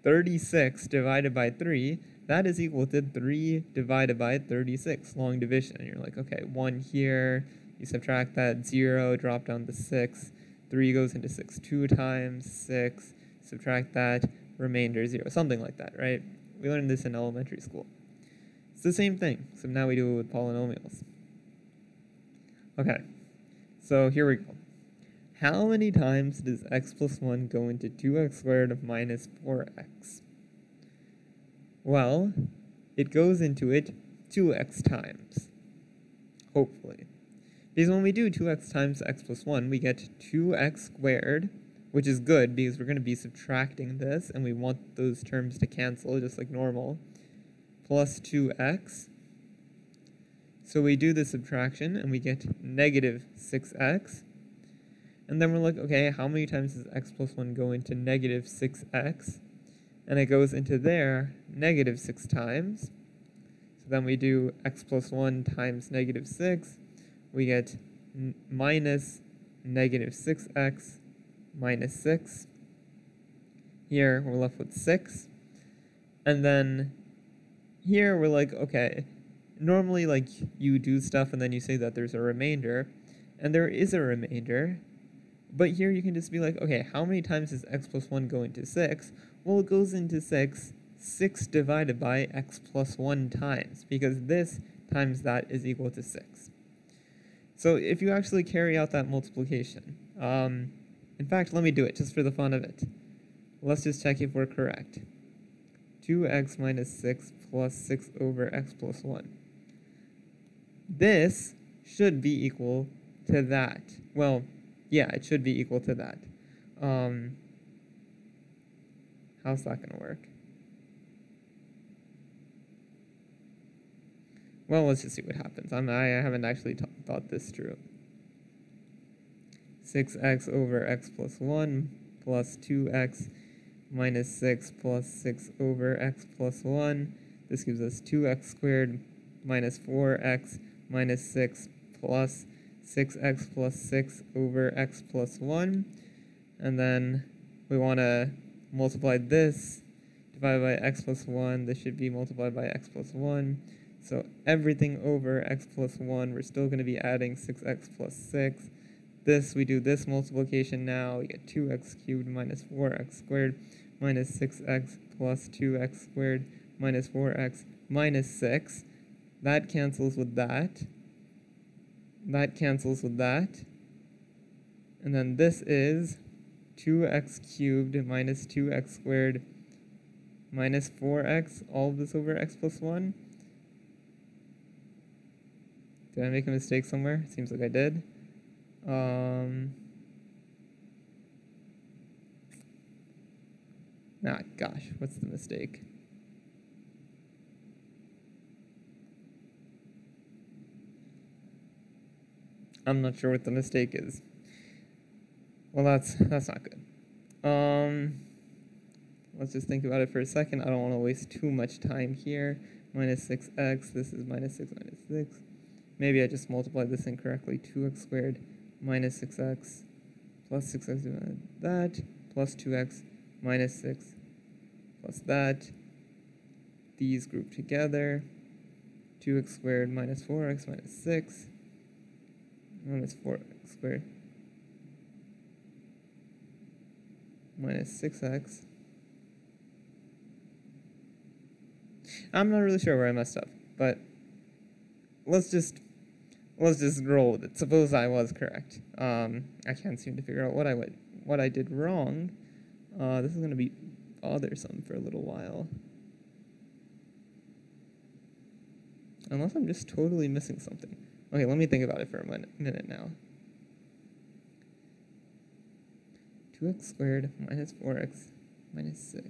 36 divided by 3, that is equal to 3 divided by 36, long division. And you're like, okay, 1 here, you subtract that, 0, drop down to 6, 3 goes into 6 2 times, 6, subtract that, remainder 0, something like that, right? We learned this in elementary school. It's the same thing, so now we do it with polynomials. Okay, so here we go. How many times does x plus 1 go into 2x squared minus 4x? Well, it goes into it 2x times, hopefully. Because when we do 2x times x plus 1, we get 2x squared, which is good because we're going to be subtracting this, and we want those terms to cancel just like normal, plus 2x. So we do the subtraction, and we get negative 6x. And then we're like, okay, how many times does x plus 1 go into negative 6x? And it goes into there negative 6 times. So then we do x plus 1 times negative 6. We get minus negative 6x minus 6. Here we're left with 6. And then here we're like, okay, normally like you do stuff and then you say that there's a remainder. And there is a remainder. But here you can just be like, okay, how many times does x plus 1 go into 6? Well, it goes into 6 divided by x plus 1 times, because this times that is equal to 6. So if you actually carry out that multiplication, in fact, let me do it just for the fun of it. Let's just check if we're correct. 2x minus 6 plus 6 over x plus 1. This should be equal to that. Well, yeah, it should be equal to that. How's that going to work? Well, let's just see what happens. I haven't actually thought this through. 6x over x plus 1 plus 2x minus 6 plus 6 over x plus 1. This gives us 2x squared minus 4x minus 6 plus 6x plus 6 over x plus 1. And then we want to multiply this divided by x plus 1. This should be multiplied by x plus 1. So everything over x plus 1, we're still going to be adding 6x plus 6. This, we do this multiplication now. We get 2x cubed minus 4x squared minus 6x plus 2x squared minus 4x minus 6. That cancels with that. that cancels with that. And then this is 2x cubed minus 2x squared minus 4x, all of this over x plus 1. Did I make a mistake somewhere? Seems like I did. Gosh, what's the mistake? I'm not sure what the mistake is. Well, that's not good. Let's just think about it for a second. I don't want to waste too much time here. Minus 6x, this is minus 6 minus 6. Maybe I just multiplied this incorrectly. 2x squared minus 6x plus 6x divided by that plus 2x minus 6 plus that. These group together. 2x squared minus 4x minus 6 minus 4x squared minus 6x. I'm not really sure where I messed up, but let's just roll with it. Suppose I was correct. I can't seem to figure out what I did wrong. This is going to be bothersome for a little while. Unless I'm just totally missing something. Okay, let me think about it for a minute now. 2x squared minus 4x minus 6.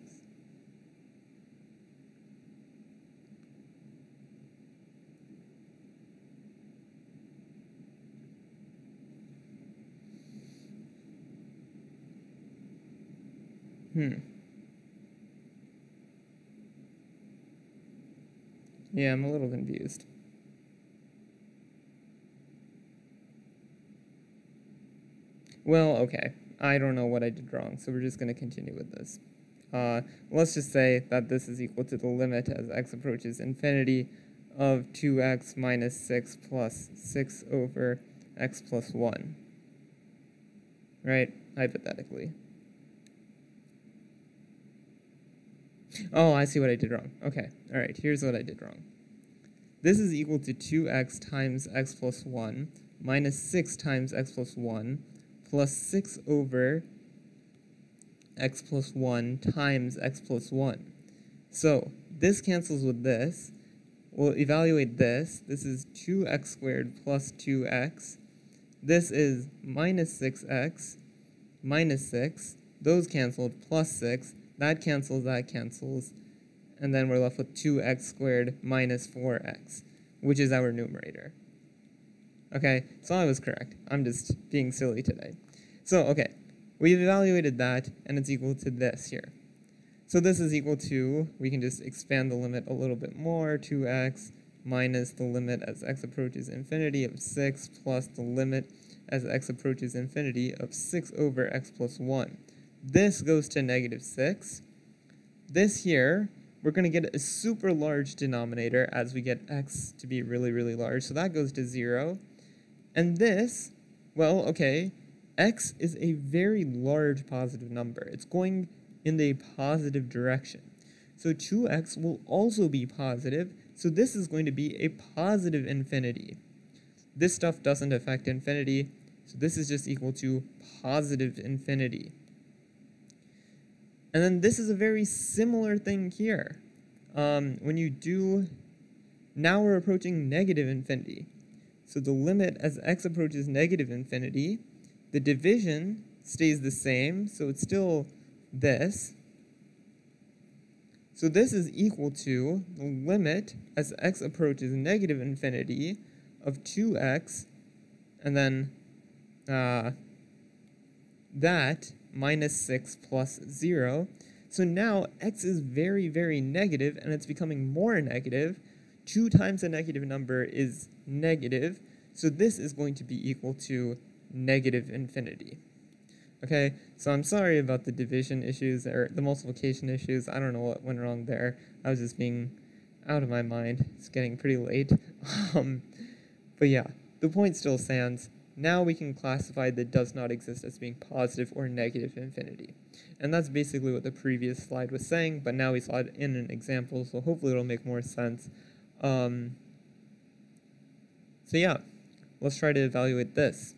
Yeah, I'm a little confused. Well, okay. I don't know what I did wrong, so we're just going to continue with this. Let's just say that this is equal to the limit as x approaches infinity of 2x minus 6 plus 6 over x plus 1. Right? Hypothetically. Oh, I see what I did wrong. Okay, all right, here's what I did wrong. This is equal to 2x times x plus 1 minus 6 times x plus 1 plus 6 over x plus 1 times x plus 1. So this cancels with this. We'll evaluate this. This is 2x squared plus 2x. This is minus 6x minus 6. Those canceled plus 6. That cancels, and then we're left with 2x squared minus 4x, which is our numerator. Okay, so I was correct. I'm just being silly today. So, okay, we've evaluated that, and it's equal to this here. So this is equal to, we can just expand the limit a little bit more, 2x minus the limit as x approaches infinity of 6 plus the limit as x approaches infinity of 6 over x plus 1. This goes to negative 6. This here, we're going to get a super large denominator as we get x to be really, really large. So that goes to 0. And this, well, okay, x is a very large positive number. It's going in the positive direction. So 2x will also be positive. So this is going to be a positive infinity. This stuff doesn't affect infinity. So this is just equal to positive infinity. And then this is a very similar thing here. When you do, now we're approaching negative infinity. So the limit as x approaches negative infinity, the division stays the same, so it's still this. So this is equal to the limit as x approaches negative infinity of 2x, and then that minus 6 plus 0. So now x is very, very negative, and it's becoming more negative. 2 times a negative number is negative, so this is going to be equal to negative infinity. Okay, so I'm sorry about the division issues, or the multiplication issues. I don't know what went wrong there. I was just being out of my mind. It's getting pretty late. But yeah, the point still stands. Now we can classify that does not exist as being positive or negative infinity. And that's basically what the previous slide was saying, but now we saw it in an example, so hopefully it'll make more sense. So yeah, let's try to evaluate this.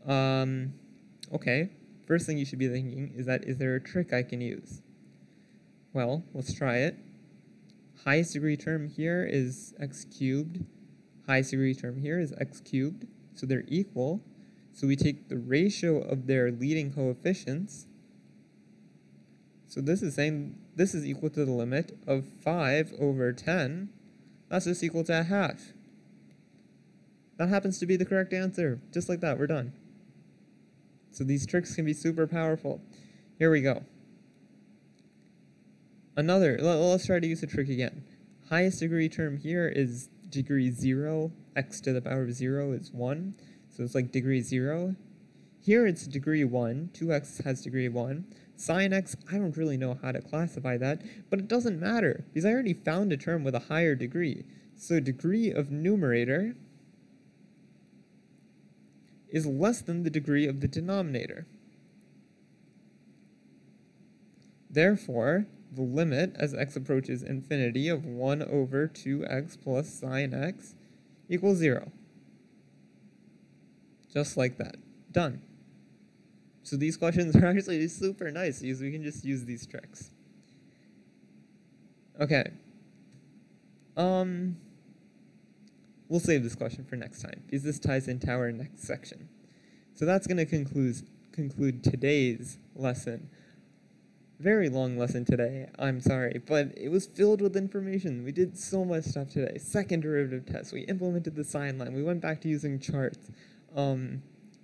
Okay, first thing you should be thinking is that, is there a trick I can use? Well, let's try it. Highest degree term here is x cubed. Highest degree term here is x cubed. So they're equal. So we take the ratio of their leading coefficients. So this is saying this is equal to the limit of 5 over 10. That's just equal to a half. That happens to be the correct answer. Just like that, we're done. So these tricks can be super powerful. Here we go. Let's try to use a trick again. Highest degree term here is degree 0. X to the power of 0 is 1. So it's like degree 0. Here it's degree 1. 2x has degree 1. Sine x, I don't really know how to classify that, but it doesn't matter, because I already found a term with a higher degree. So degree of numerator is less than the degree of the denominator. Therefore, the limit as x approaches infinity of 1 over 2x plus sine x equals 0. Just like that. Done. So these questions are actually super nice because we can just use these tricks. Okay. We'll save this question for next time because this ties into our next section. So that's going to conclude today's lesson. Very long lesson today, I'm sorry, but it was filled with information. We did so much stuff today. Second derivative test, we implemented the sine line, we went back to using charts.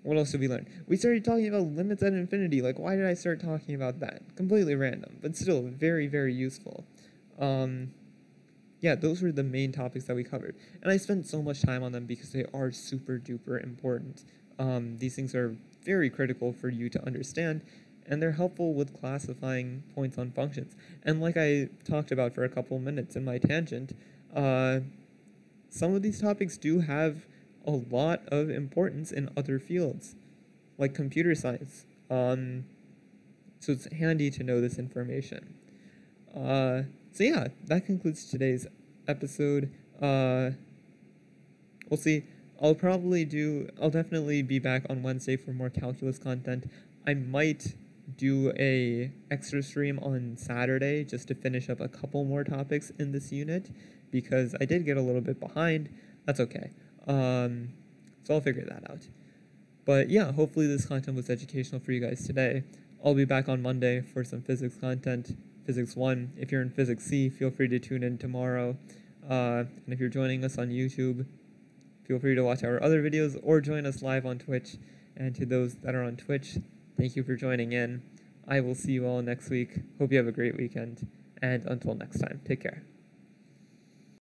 What else did we learn? We started talking about limits at infinity. Like, why did I start talking about that? Completely random, but still very, very useful. Yeah, those were the main topics that we covered. And I spent so much time on them because they are super duper important. These things are very critical for you to understand, and they're helpful with classifying points on functions. And like I talked about for a couple minutes in my tangent, some of these topics do have a lot of importance in other fields, like computer science. So it's handy to know this information. So yeah, that concludes today's episode. We'll see. I'll definitely be back on Wednesday for more calculus content. I might do a extra stream on Saturday just to finish up a couple more topics in this unit because I did get a little bit behind. That's okay. So I'll figure that out. But yeah, hopefully this content was educational for you guys today. I'll be back on Monday for some physics content, Physics 1. If you're in Physics C, feel free to tune in tomorrow. And if you're joining us on YouTube, feel free to watch our other videos or join us live on Twitch. And to those that are on Twitch, thank you for joining in. I will see you all next week. Hope you have a great weekend. And until next time, take care.